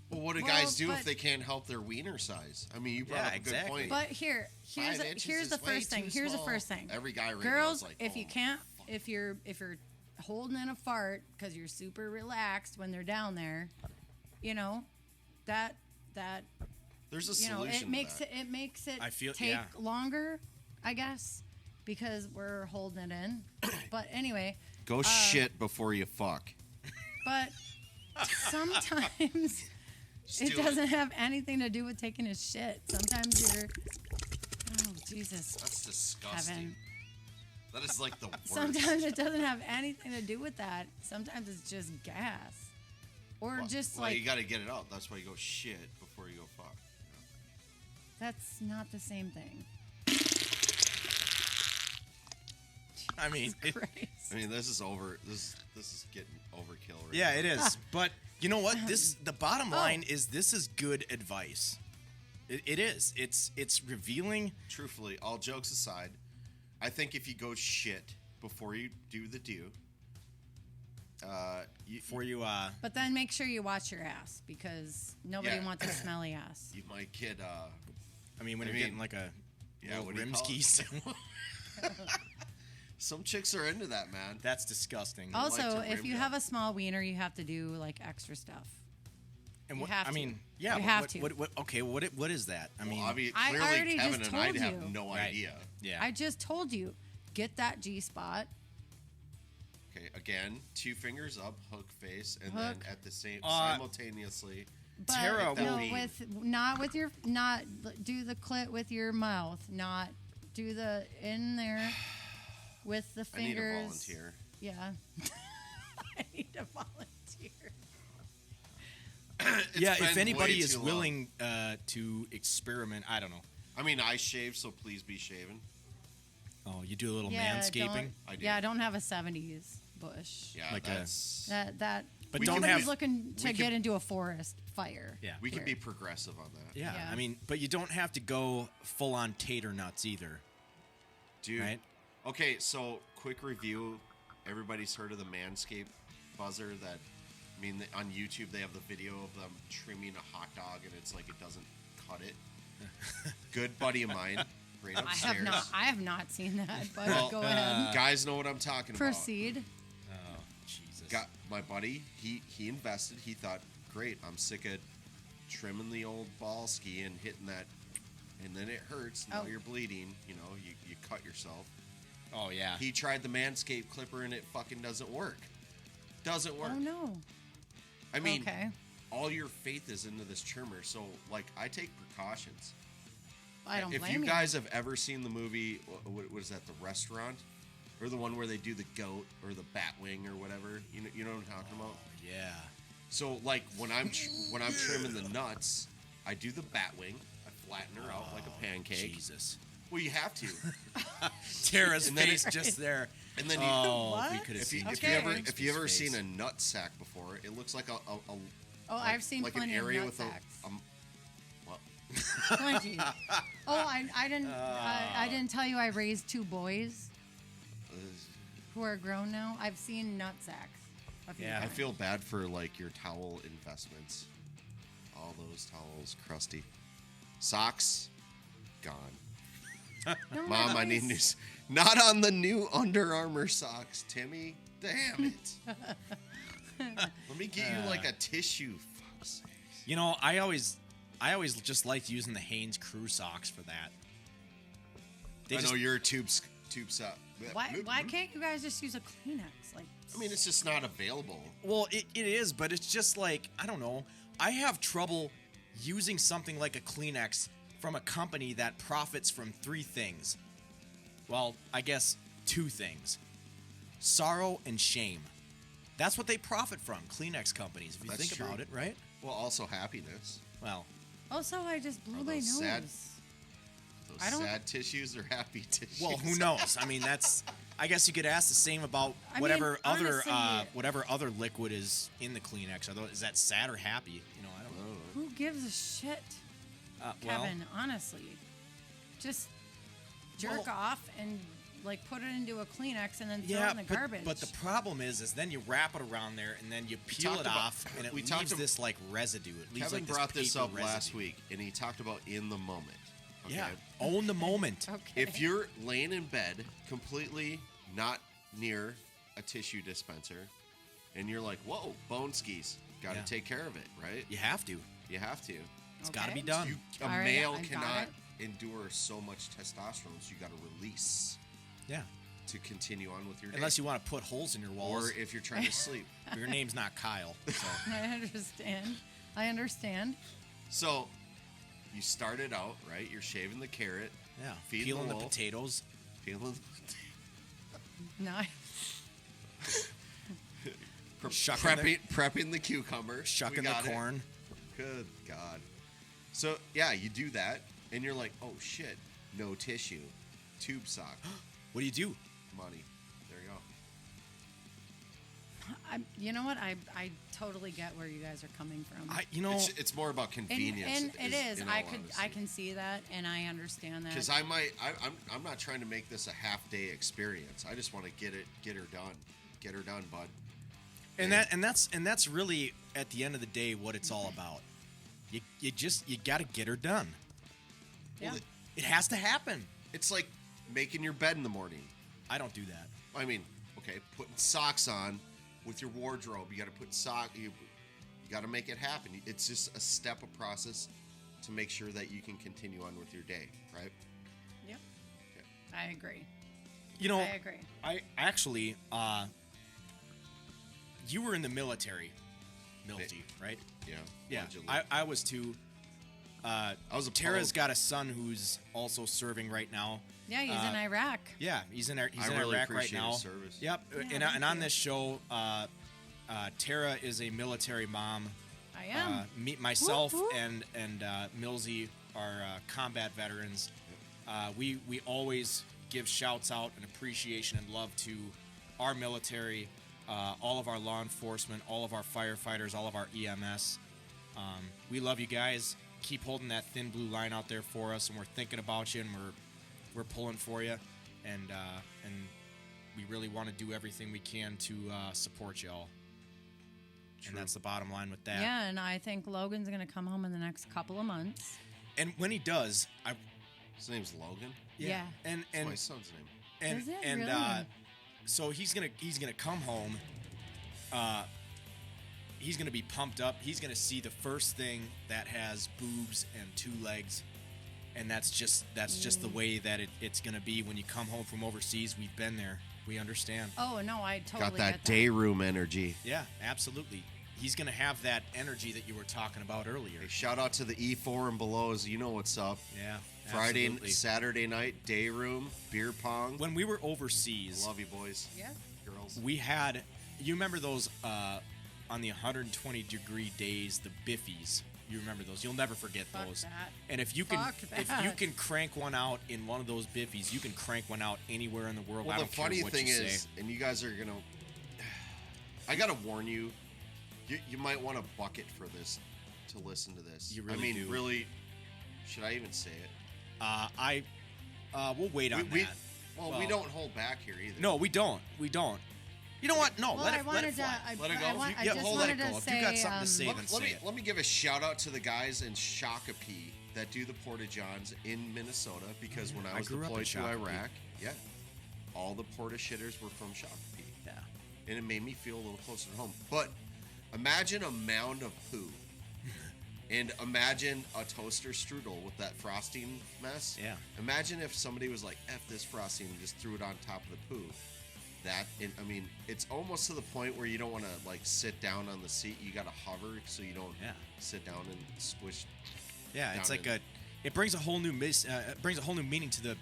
Well, what do Well, guys do if but- they can't help their wiener size? I mean, you brought Yeah, up a exactly. good point. But here's 5 inches here's is the way first thing. too Here's the small. first thing. Every guy right Girls, now is like, if you "Oh, can't, if you're holding in a fart because you're super relaxed when they're down there, that there's a you know solution. it makes it I feel- take yeah. longer, I guess, because we're holding it in. But anyway, Go shit before you fuck. but sometimes it do it. doesn't have anything to do with taking a shit. Sometimes you're, oh Jesus, That's disgusting. Kevin. That is like the worst. Sometimes it doesn't have anything to do with that. Sometimes it's just gas. Or just well, like, you got to get it out. That's why you go shit before you go fuck. that's not the same thing. I mean, Jesus Christ. I mean, this is over. This is getting overkill. Right yeah, now. it is. But you know what? The bottom line is this is good advice. It is. It's revealing. Truthfully, all jokes aside, I think if you go shit before you do the do, But then make sure you wash your ass because nobody Yeah. wants a smelly ass. you might get I mean, when I you're mean, getting like a yeah, little what do you rim call it? skis. some chicks are into that, man. That's disgusting. Also, like to if rim you job. have a small wiener, you have to do like extra stuff. And you what, have I to. mean, yeah. You but have what, to. What is that? I mean, Clearly, I already Kevin just and I told have you. no Right. idea. yeah. I just told you, get that G spot. Okay, again, 2 fingers up, hook face, and Hook. then at the same Uh, simultaneously. But Tara, no, what- not do the clit with your mouth, not do the in there with the I need fingers. a volunteer. Yeah. I need a volunteer. yeah. been If anybody way is too long. willing to experiment, I don't know. I mean, I shave, so please be shaven. Oh, you do a little Yeah, manscaping, I do. Yeah, don't have a 70s bush. Yeah, Like a- that's. That but We don't can nobody's have. looking to we get can- into a forest fire. Yeah. we can Where- be progressive on that. Yeah, Yeah. I mean, but you don't have to go full on tater nuts either, Dude. right? Okay, so quick review. Everybody's heard of the Manscaped buzzer that, I mean, on YouTube they have the video of them trimming a hot dog and it's like it doesn't cut it. Good buddy of mine, right I upstairs. have not seen that, but Well, go ahead. Guys know what I'm talking Proceed. Oh, Jesus. about. Got my buddy, he invested, he thought, great, I'm sick of trimming the old ball ski and hitting that, and then it hurts, now Oh. you're bleeding, you know, you cut yourself. Oh yeah. He tried the Manscaped clipper and it fucking doesn't work. Doesn't work. Oh no. I mean, Okay. all your faith is into this trimmer, so like I take precautions. I don't If blame you guys have ever seen the movie, what is that, The Restaurant, or the one where they do the goat or the bat wing or whatever, you know what I'm talking about? yeah. So like when I'm trimming the nuts, I do the bat wing. I flatten her out like a pancake. Jesus. Well, you have to. Tara's And then face just there. And then you, Oh, What? we could have if you seen. if you ever Frank's if you ever face. seen a nut sack before, it looks like a Oh, like- I've seen like plenty an area of with nut sacks. what? Plenty. Oh, I didn't. I didn't tell you I raised 2 boys who are grown now. I've seen nut sacks. A few Yeah. I times. feel bad for like your towel investments. All those towels, crusty. Socks, gone. No, Mom, I need boys. new. Not on the new Under Armour socks, Timmy. Damn it. Let me get you like a tissue. Fuck's sake. You know, I always just liked using the Hanes Crew socks for that. They I just, know you're a tube sock. Why can't you guys just use a Kleenex? Like, I mean, it's just not available. well, it is, but it's just like, I don't know. I have trouble using something like a Kleenex from a company that profits from 3 things. Well, I guess 2 things. Sorrow and shame. That's what they profit from, Kleenex companies, if you That's think true. about it, right? Well, also happiness. Well, also, I just blew Are my those nose. sad? Those I don't- sad tissues or happy tissues? well, who knows? I mean, that's. I guess you could ask the same about I whatever mean, other honestly- whatever other liquid is in the Kleenex. Is that sad or happy? You know, I don't know. Who gives a shit, Well, Kevin? Honestly, just jerk off and like put it into a Kleenex and then throw it yeah, in the but, garbage. but the problem is then you wrap it around there and then you peel talked it about- off and it we talked leaves ab- this like residue. It leaves Kevin like brought this paper up last residue. week, and he talked about in the moment. Okay? Yeah, own the moment. okay. If you're laying in bed, completely not near a tissue dispenser, and you're like, "Whoa, bone skis, got to Yeah. take care of it, right? You have to. You have to. It's got to Okay. be done. A All right, male I got cannot it. endure so much testosterone, so you got to release yeah, to continue on with your day. unless you want to put holes in your walls. or if you're trying to sleep. Your name's not Kyle. So. I understand. So you started out right. You're shaving the carrot, Yeah, Feeding peeling the the wolf. potatoes. peeling. No, Shucking prepping the cucumber, Shucking We the got it. corn. Good God. So yeah, you do that, and you're like, oh shit, no tissue, tube sock, What do you do? money. There you go. you know what? I totally get where you guys are coming from. It's more about convenience. and it is. in all I honesty. can see that, and I understand that. Because I'm not trying to make this a half day experience. I just want to get her done. Get her done, bud. And that's really at the end of the day what it's all about. You got to get her done. Yeah. Well, It has to happen. it's like making your bed in the morning. I don't do that. I mean, okay, putting socks on with your wardrobe. You got to put you got to make it happen. It's just a step of process to make sure that you can continue on with your day, right? Yep. Okay. I agree. I agree. I actually, you were in the military, Milty, right? Yeah. Yeah, allegedly. I was too. I was a Tara's pro- got a son who's also serving right now. Yeah, he's in Iraq. Yeah, he's in I really Iraq right appreciate now. his service. Yep, Yeah, and thank on you. this show, Tara is a military mom. I am. Myself Whoop, whoop. and Millsy are combat veterans. We always give shouts out and appreciation and love to our military, all of our law enforcement, all of our firefighters, all of our EMS. We love you guys. Keep holding that thin blue line out there for us, and we're thinking about you, and we're pulling for you, and we really want to do everything we can to support y'all. And that's the bottom line with that. Yeah, and I think Logan's going to come home in the next couple of months. And when he does, His name's Logan. Yeah. and That's my son's name. and Is it and really? so he's gonna come home. He's gonna be pumped up. He's gonna see the first thing that has boobs and two legs, and that's just the way that it's gonna be when you come home from overseas. We've been there. We understand. Oh, no, I totally Got that get day room energy. Yeah, absolutely. He's gonna have that energy that you were talking about earlier. Hey, shout out to the E4 and belows. You know what's up. Yeah, Friday, absolutely. Saturday night, day room, beer pong. When we were overseas, Love you, boys. Yeah. Girls. we had, you remember those on the 120-degree days, the biffies. You remember those? You'll never forget Fuck those. that. And if you Fuck that. crank one out in one of those biffies, you can crank one out anywhere in the world. Well, I the don't care funny what thing you is, say. and you guys are going to. I got to warn you, you might want a bucket for this to listen to this. You really I mean, do. really, should I even say it? We'll wait on we, that. we don't hold back here either. No, we don't. We don't. You know what? No, Well, let I it wanted fly. to. Let it go? I Yeah, just hold let it wanted go. to If you got say, something to say, then Let say me it. let me give a shout out to the guys in Shakopee that do the Porta Johns in Minnesota because when I I was grew up in deployed to Shakopee. Iraq, yeah, all the Porta shitters were from Shakopee. Yeah. And it made me feel a little closer to home. But imagine a mound of poo. And imagine a toaster strudel with that frosting mess. Yeah. Imagine if somebody was like, F this frosting and just threw it on top of the poo. I mean, it's almost to the point where you don't want to like sit down on the seat. You got to hover so you don't Yeah. sit down and squish. Yeah, it's down like in- it brings a whole new meaning to the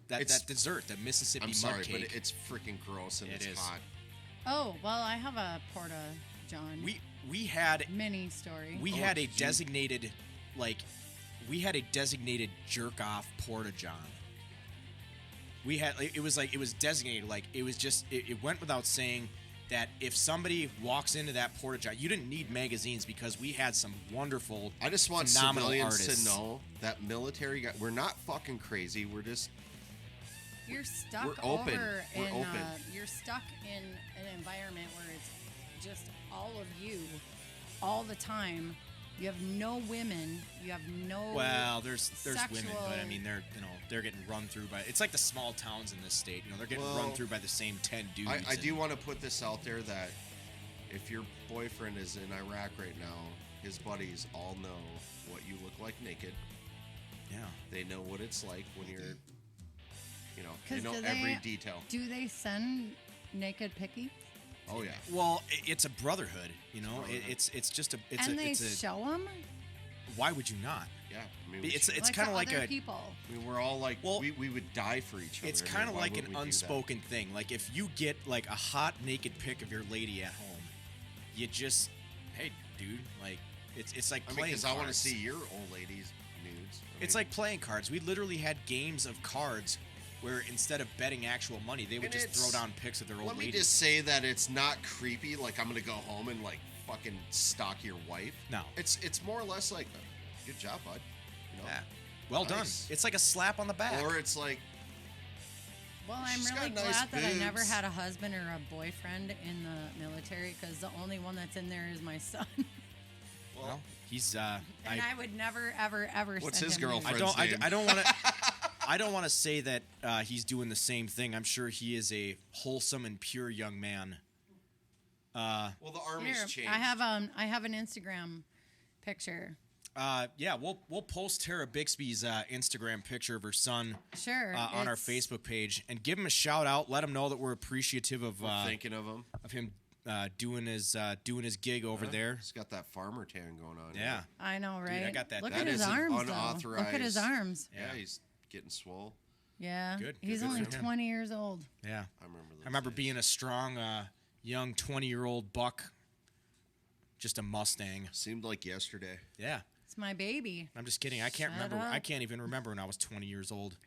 that It's- dessert, the Mississippi I'm mud sorry, cake. but it's freaking gross and It it's is. hot. Oh, well, I have a Porta John we had mini story. we Oh, had a did you? designated jerk off porta john. We had it was designated, like it was just it went without saying that if somebody walks into that porta john, you didn't need magazines because we had some wonderful, I just want phenomenal civilians artists. to know that military guy. We're not fucking crazy. We're just You're stuck We're open. over We're in open. you're stuck in an environment where it's just all of you all the time. You have no women. You have no. well, there's women, but I sexual- mean they're getting run through by, it's like the small towns in this state. They're getting Well, run through by the same 10 dudes. I and- do want to put this out there that if your boyfriend is in Iraq right now, his buddies all know what you look like naked. Yeah. They know what it's like when you're, they 'Cause know do every they- detail. Do they send naked picky? Oh yeah. Well, it's a brotherhood, Brotherhood. It's just a And they it's a show them. why would you not? Yeah. Yeah, I mean, we It's should. kind of like other a people. I mean, we're all like, Well, we would die for each other. it's I mean, kind of why like would an we do that? unspoken thing. Like if you get like a hot naked pic of your lady at home, you just, hey, dude, like it's like I mean, playing because cards. I want to see your old lady's nudes. I It's mean, like playing cards. We literally had games of cards where instead of betting actual money, they would And just it's- throw down pics of their old Let me ladies. just say that it's not creepy. Like I'm gonna go home and like fucking stalk your wife. No. It's more or less like, good job, bud. You know? Yeah. Well done. Nice. It's like a slap on the back. Or it's like, Well, I'm She's really got nice glad that I never boobs. had a husband or a boyfriend in the military because the only one that's in there is my son. well, he's And I would never, ever, ever. What's send his him girlfriend? there. I name. don't want to. I don't want to say that he's doing the same thing. I'm sure he is a wholesome and pure young man. well, the army's Here, changed. I have an Instagram picture. Yeah, we'll post Tara Bixby's Instagram picture of her son Sure. on our it's- Facebook page and give him a shout out. Let him know that we're appreciative of We're thinking of him. him doing his gig over there. He's got that farmer tan going on. Yeah, I know, right? I got that. Look That at his is an arms, though. Look at his unauthorized- arms. Yeah, he's getting swole. Yeah. Good. He's Good only for him. 20 years old. yeah. I remember. Those I remember days. being a strong young 20-year-old buck, just a Mustang. Seemed like yesterday. Yeah. It's my baby. I'm just kidding. I can't Shut remember. I up. can't even remember when I was 20 years old.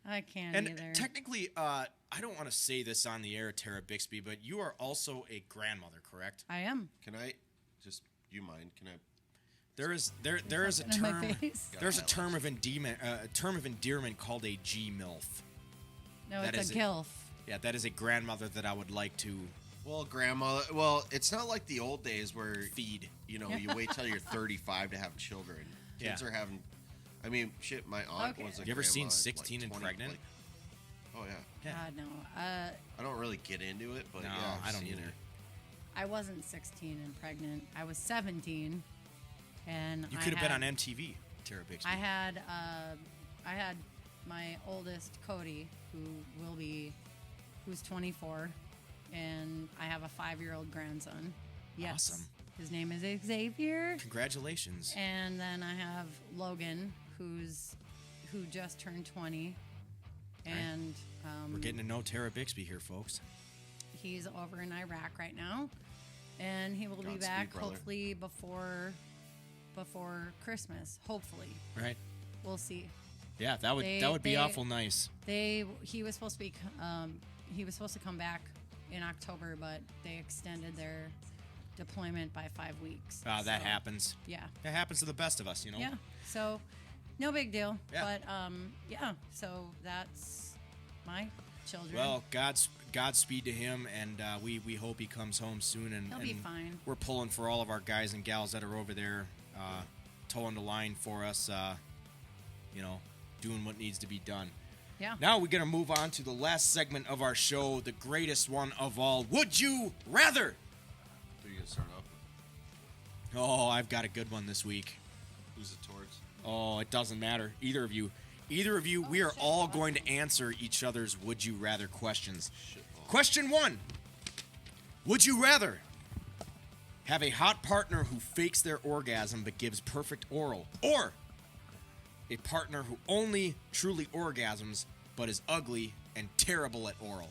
I can't And either. technically, I don't want to say this on the air, Tara Bixby, but you are also a grandmother, correct? I am. Can I just? You mind? Can I? There is a Something in my term. face. There's a term of endearment called a G MILF. No, That it's a is it. gilf. Yeah, that is a grandmother that I would like to Well, grandmother. Well, it's not like the old days where feed. you know you wait till you're 35 to have children. Kids Yeah. are having. I mean, shit. My aunt Okay. was a. You ever seen grandma at, 16 and 20, Pregnant? like- oh yeah. Yeah. God, no. I don't really get into it, but No, yeah, I've I don't seen either. it. I wasn't 16 and pregnant. I was 17, and You I could have been had- on MTV, Tara Bixby. I had my oldest Cody, who's 24, and I have a 5-year-old grandson. Yes, Awesome. his name is Xavier, Congratulations. and then I have Logan, who just turned 20, and We're getting to know Tara Bixby here, folks. he's over in Iraq right now, and he will be Godspeed, back brother. hopefully before Christmas. Hopefully, Right? we'll see. Yeah, that would be They- awful nice. He was supposed to come back in October, but they extended their deployment by 5 weeks. That So, happens. Yeah, That happens to the best of us, you know. yeah. So, no big deal. Yeah. But yeah. So that's my children. Well, Godspeed to him, and we hope he comes home soon. And He'll be and fine. We're pulling for all of our guys and gals that are over there, towing the line for us. Doing what needs to be done. Yeah. Now we're gonna move on to the last segment of our show, the greatest one of all. Would you rather? Who you gonna start off with? Oh, I've got a good one this week. Who's it towards? Oh, it doesn't matter. Either of you, we are all going to answer each other's would you rather questions. Shitball. Question 1. Would you rather have a hot partner who fakes their orgasm but gives perfect oral, or a partner who only truly orgasms but is ugly and terrible at oral?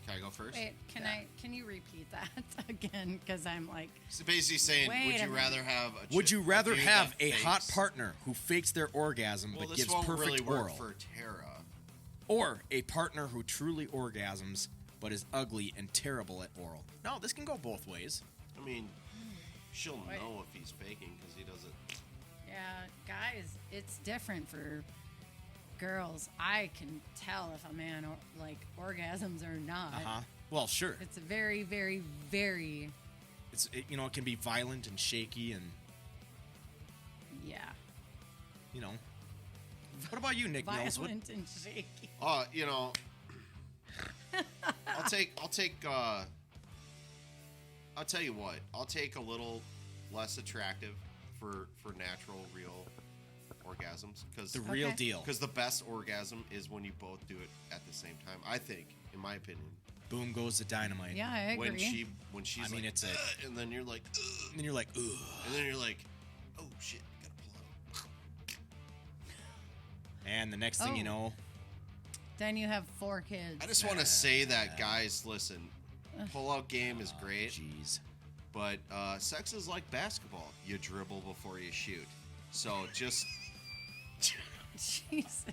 Can I go first? Wait, can you repeat that again? Because I'm like, So basically saying, Wait would a you minute. rather have a Would you rather dude have that a hot fakes- partner who fakes their orgasm Well, but this gives won't perfect really work oral, for Tara. or a partner who truly orgasms but is ugly and terrible at oral? No, this can go both ways. I mean, she'll Wait. know if he's faking because he does it. yeah, guys, it's different for girls. I can tell if a man orgasms or not. Well, sure. It's a very, very, very It can be violent and shaky and yeah, you know. What about you, Nick Mills? violent and shaky. I'll take. I'll tell you what. I'll take a little less attractive for natural, real orgasms because The real Okay. deal. the best orgasm is when you both do it at the same time. I think, in my opinion, Boom goes the dynamite. Yeah, I agree. when she's I mean, like, it's a- and then you're like, ugh, And then you're like, ugh. and then you're like, oh shit, gotta And the next thing you Oh. know, Then you have 4 kids. I just want to say that, guys, listen, pull-out game is great, jeez. but sex is like basketball. You dribble before you shoot. So just Jesus.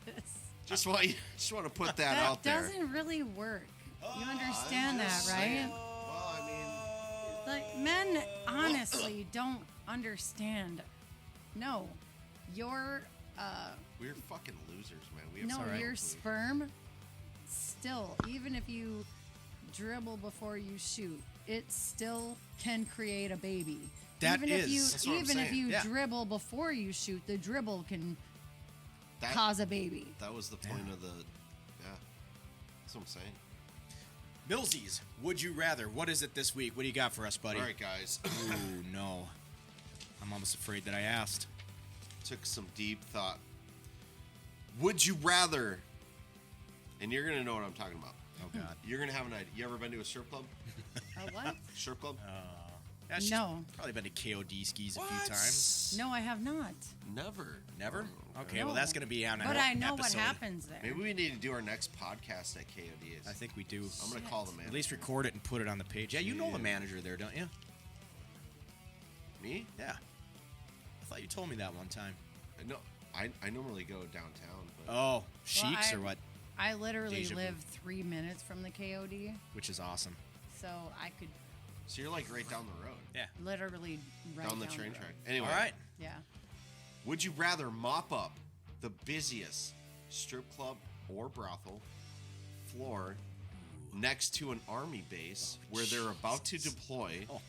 want to put that out there. That doesn't really work. You understand that, just right? saying. Well, I mean, Like, men honestly don't understand. No. Your we're fucking losers, man. We have no, some your food. sperm still, even if you dribble before you shoot, it still can create a baby. That even is- if you that's what I'm even if saying. you Yeah. dribble before you shoot, the dribble can That, cause a baby. that was the point of the. Yeah, that's what I'm saying. Millsies, would you rather? What is it this week? What do you got for us, buddy? All right, guys. Ooh, no. I'm almost afraid that I asked. Took some deep thought. Would you rather? And you're gonna know what I'm talking about. Oh, God. You're gonna have an idea. You ever been to a strip club? A what? Strip club? Yeah, she's No. probably been to KOD skis a few times. No, I have not. Never. Never? Oh, Okay, well, that's going to be on But an I know what episode. happens there. Maybe we need to do our next podcast at KOD's. I think we do. I'm gonna call the man. At least record it and put it on the page. Yeah, you know the Yeah. manager there, don't you? Me? Yeah. I thought you told me that one time. No, I normally go downtown, but Oh, Sheiks I- or what? I literally Deja vu. live 3 minutes from the KOD, Which is awesome. so I could so you're like right down the road, Yeah. literally right down the train road. track. Anyway, All right. Yeah. would you rather mop up the busiest strip club or brothel floor next to an army base where they're about to deploy Oh,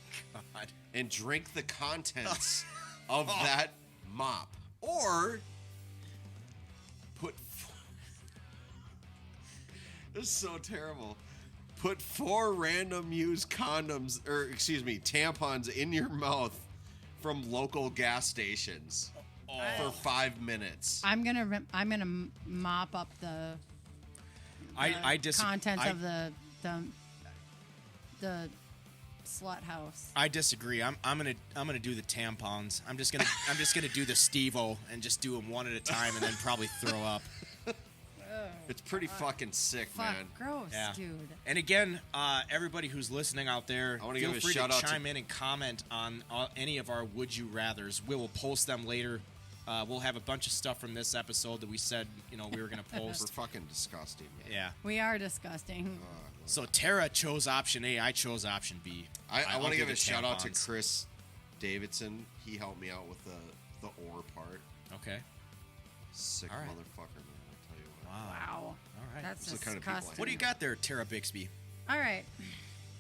God. and drink the contents of that mop, or put this is so terrible, put 4 random used condoms, or excuse me, tampons in your mouth from local gas stations for 5 minutes. I'm gonna mop up the I disagree. contents of the slut house. I disagree. I'm gonna do the tampons. I'm just gonna do the Steve-O and just do them one at a time and then probably throw up. It's pretty fucking sick, Fuck, man. gross, Yeah. dude. And again, everybody who's listening out there, I wanna feel give a free shout to out to- chime in and comment on any of our Would You Rathers. We will post them later. We'll have a bunch of stuff from this episode that we said we were gonna We're post. fucking disgusting, man. Yeah. We are disgusting. So Tara chose option A. I chose option B. I I'll want to do give the a shout out to tampons. Chris Davidson. He helped me out with the ore part. Okay. Sick All right. motherfucker, man. I'll tell you what. Wow. Wow. All right. That's Those are the kind of people I disgusting. What do you got there, Tara Bixby? All right.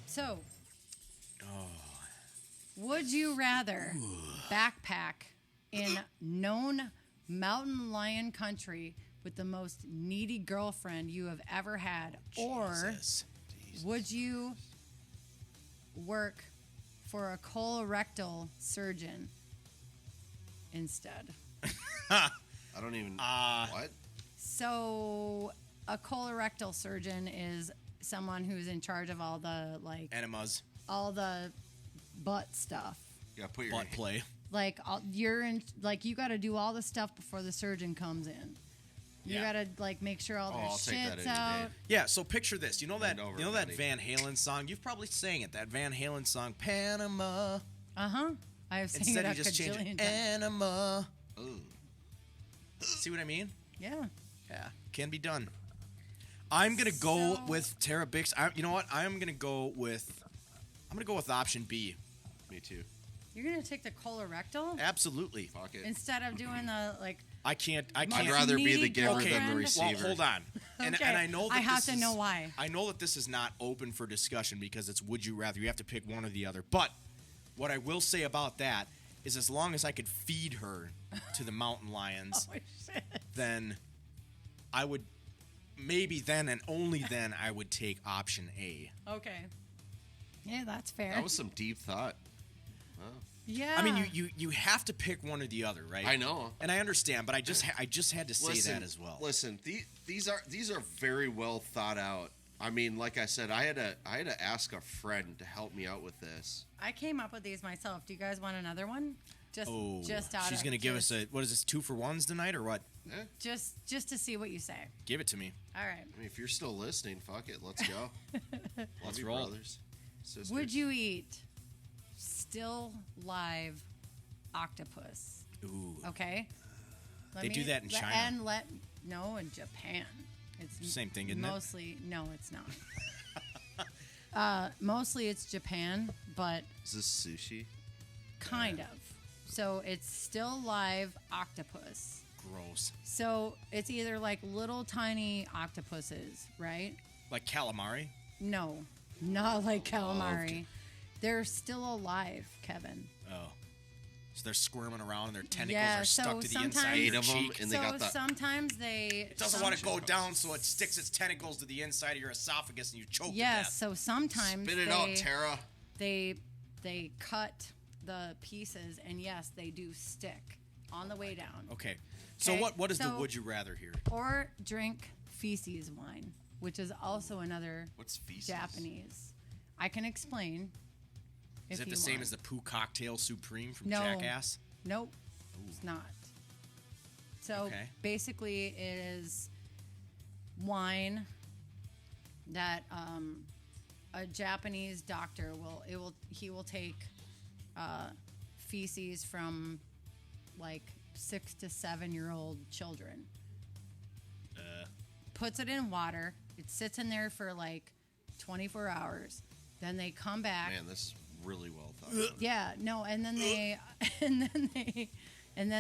So, Oh. would you rather backpack in known mountain lion country with the most needy girlfriend you have ever had, or Jesus. would you work for a colorectal surgeon instead? I don't even. Uh, what? So, a colorectal surgeon is someone who's in charge of all the Enemas, all the butt stuff. Yeah, put your. butt play. Like you're in, like you got to do all the stuff before the surgeon comes in. You Yeah. got to like make sure all Oh, their I'll take that shit's any day. out. Yeah, so picture this. You know that Bend over, you know that buddy. Van Halen song? You've probably sang it. That Van Halen song, Panama. Uh huh. I have seen Instead it you a just change cajillion it. times. Anima. Ooh. See what I mean? Yeah. Yeah, can be done. I'm gonna go So- with Tara Bix. You know what? I'm gonna go with option B. Me too. You're gonna take the colorectal Absolutely. Fuck it. instead of doing the like. I can't. I'd I'd rather be the needy giver than the girlfriend? receiver. Well, hold on. And Okay, I know that I have this to is- know why. I know that this is not open for discussion because it's would you rather. You have to pick one or the other. But what I will say about that is, as long as I could feed her to the mountain lions, Oh shit. then I would maybe then and only then I would take option A. Okay. Yeah, that's fair. That was some deep thought. yeah. I mean, you have to pick one or the other, right? I know. and I understand, but I just had to say that as well. Listen, these are very well thought out. I mean, like I said, I had to ask a friend to help me out with this. I came up with these myself. Do you guys want another one? Just, Oh, just out. she's of- gonna give just- us a what is this 2 for 1s tonight or what? just to see what you say. Give it to me. All right. I mean, if you're still listening, fuck it. Let's go. Let's you, roll. brothers, sisters. Would you eat still live octopus? Ooh. Okay. They do that in China. And no, in Japan. It's Same thing, isn't it? mostly, no, it's not. Mostly it's Japan, but Is this sushi? kind of. So it's still live octopus. Gross. So it's either like little tiny octopuses, right? Like calamari? No, not like calamari. okay. They're still alive, Kevin. Oh. So they're squirming around and their tentacles Yeah, are stuck so to the sometimes- inside 8 of of your them, cheek. and they So got the. sometimes they It doesn't want to go down, so it sticks its tentacles to the inside of your esophagus and you choke to Yes, death. so sometimes Spit it out, Tara. they cut the pieces, and yes, they do stick on the way down. Okay. So Okay, what is the so- would you rather here? Or drink feces wine, which is also another What's feces? Japanese. I can explain. Is if it you the same want. as the Poo Cocktail Supreme from No. Jackass? Nope, it's not. So Okay. basically, it is wine that a Japanese doctor will take feces from like 6 to 7-year-old children. Puts it in water. It sits in there for like 24 hours. Then they come back. Man, this is really well thought out. Yeah, no, and then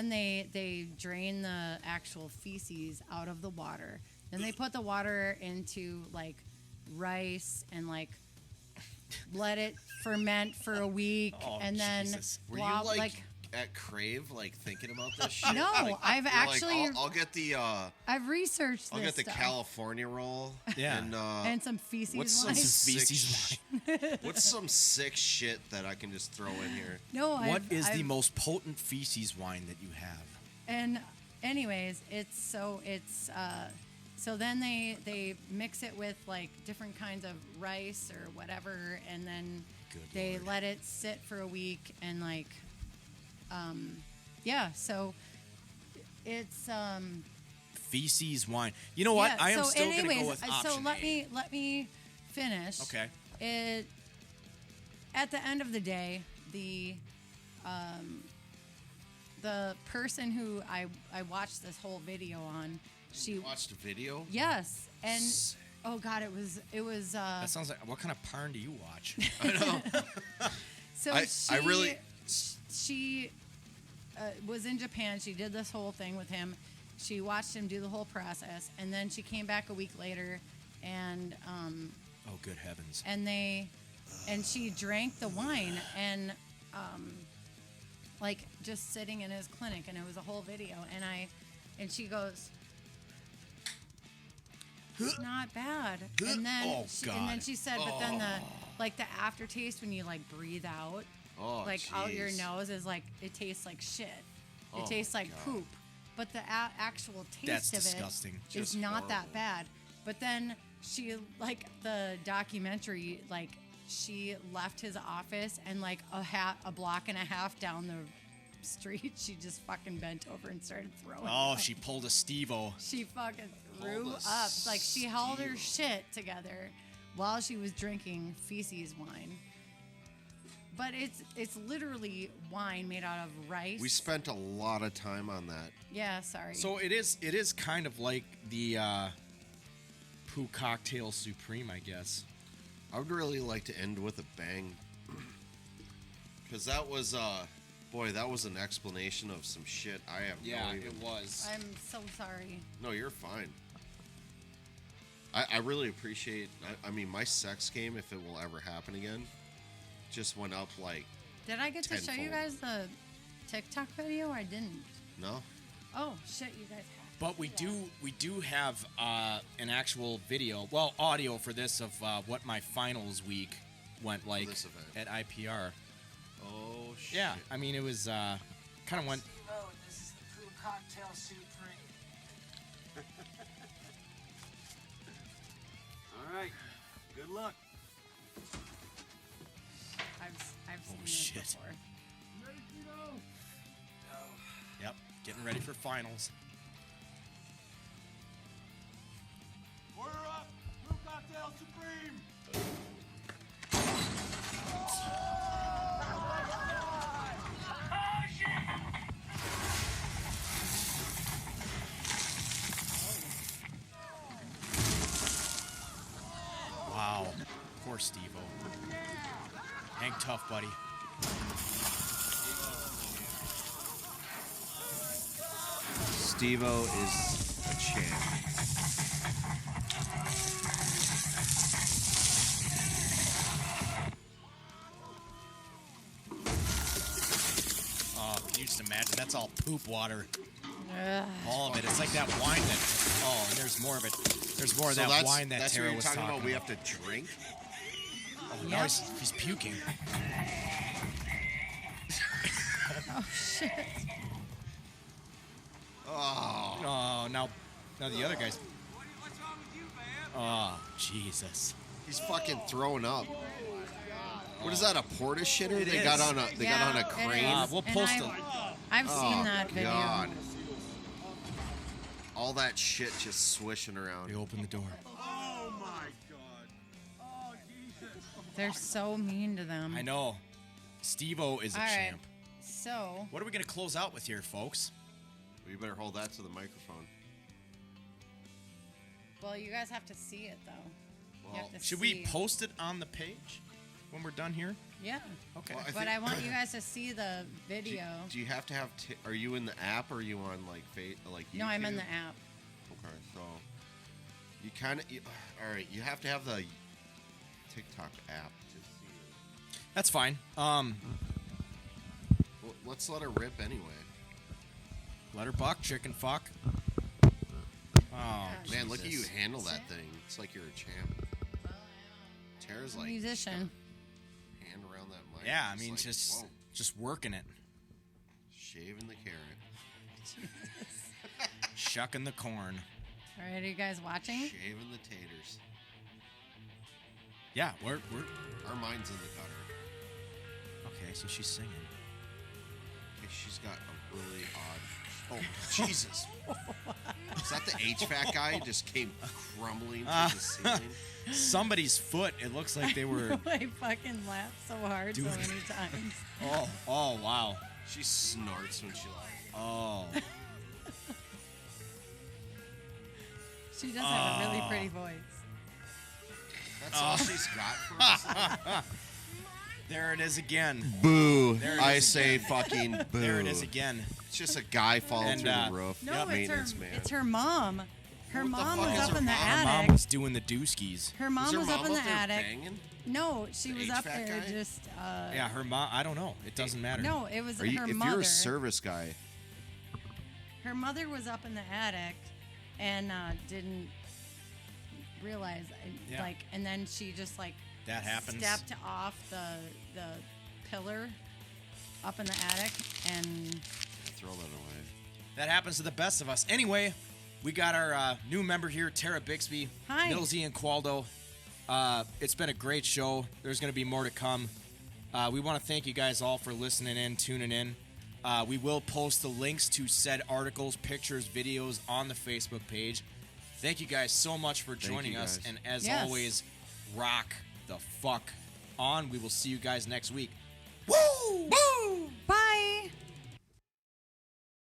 they drain the actual feces out of the water. Then they put the water into like rice and like let it ferment for a week, Oh, and then Jesus. Were blah- you like at Crave, like thinking about this shit? No, Like, I've you're actually- Like, I'll get the. I've researched I'll this get the stuff. California roll. Yeah. And some feces what's some wine. sick Feces what's some sick shit that I can just throw in here? No, What is the I've- most potent feces wine that you have? And anyways, so then they mix it with like different kinds of rice or whatever, and then Good they Lord. let it sit for a week, and like yeah, so it's Feces wine. You know what? yeah, I am so still going to anyways, go with option so let A. me finish. Okay. It at the end of the day, the person who I watched this whole video on, she Watched a video. yes, and oh god, it was That sounds like, what kind of porn do you watch? so I really- she was in Japan. She did this whole thing with him. She watched him do the whole process, and then she came back a week later, and Oh, good heavens. and she drank the wine, and like just sitting in his clinic, and it was a whole video, and she goes, it's not bad, and then Oh, and then God. she said, but then the aftertaste when you like breathe out, Oh, like out your jeez. nose is like it tastes like shit. It Oh, tastes like God. poop, but the actual taste That's of disgusting. it is Just not that horrible. bad. But then she like the documentary, like she left his office, and like a block and a half down the street, she just fucking bent over and started throwing. Oh, up. she pulled a Steve-O. She fucking threw Pulled a up. Like she held her steal. shit together while she was drinking feces wine. But it's literally wine made out of rice. We spent a lot of time on that. Yeah, sorry. So it is kind of like the Poo Cocktail Supreme, I guess. I would really like to end with a bang. Because that was, boy, that was an explanation of some shit I have no even... was. I'm so sorry. No, you're fine. I really appreciate... I mean, my sex game, if it will ever happen again, just went up like... Did I get to show you Tenfold. guys the TikTok video? I didn't. No? Oh shit, you guys have. But we do have an actual video, well, audio for this of what my finals week went like this event. at IPR. Oh, shit. Yeah, I mean it was kind of went. This is the Poo Cocktail Supreme. All right. Good luck. I've seen this shit. before. Yep, getting ready for finals. Wow. Poor Steve-O. Hang tough, buddy. Steve-O is a champ. Oh, can you just imagine? That's all poop water. Ugh. All of it. It's like that wine that. Oh, and there's more of it. There's more of So that wine that that's Tara what you're was talking talking about. We have to drink. Oh, now he's puking. Oh shit. Oh, now the other guy's. Oh, Jesus. He's fucking throwing up. What is that? A porta shitter? It They is. got on a Yeah, it crane. is. We'll And post I've seen that video. God. All that shit just swishing around. We open the door. They're so mean to them. I know. Steve-O is a All right. champ. So, What are we going to close out with here, folks? Well, you better hold that to the microphone. well, you guys have to see it though. You have to Should see. we post it on the page when we're done here? Yeah. Okay. Well, But I want you guys to see the video. Do you have to have? Are you in the app or are you on like YouTube? No, I'm in the app. Okay, so you kind of. All right, you have to have the TikTok app to see it. That's fine. Well, let's let her rip anyway. Let her buck, chicken fuck. Oh, Man, look at you Jesus. handle that thing. It's like you're a champ. Tara's like Musician. hand around that mic. Yeah, I It's mean, like, just whoa, just working it, shaving the carrot, shucking the corn. All right, are you guys watching? shaving the taters. Yeah, we're Our mind's in the gutter. okay. So she's singing. Okay, she's got a really odd. Oh Jesus! Is that the HVAC guy who just came crumbling through the ceiling? Somebody's foot. It looks like they were. I fucking laughed so hard so Dude. many times. Oh, wow. She snorts when she laughs. Oh, She does have a really pretty voice. That's all she's got for us. there it is again. Boo! There it I is say fucking boo. There it is again. It's just a guy falling And, through the roof. No, Maintenance man. it's her mom. Her What the mom fuck was is up her in the mom? Her mom attic. was doing the dooskies. Her Is mom her was mom up in the there attic. banging? No, she The was up HVAC there guy? just. Yeah, her mom. I don't know. It doesn't matter. No, it was Are you, her if mother. you're a service guy, Her mother was up in the attic and didn't realize, Yeah. like, and then she just like That happens. stepped off the pillar up in the attic and throw that away. That happens to the best of us. Anyway, we got our new member here, Tara Bixby, Hi. Millsy, and Qualdo. It's been a great show. There's going to be more to come. We want to thank you guys all for listening in, tuning in. We will post the links to said articles, pictures, videos on the Facebook page. Thank you guys so much for joining you, us. guys. And as Yes. always, rock the fuck on. We will see you guys next week. Woo! Woo!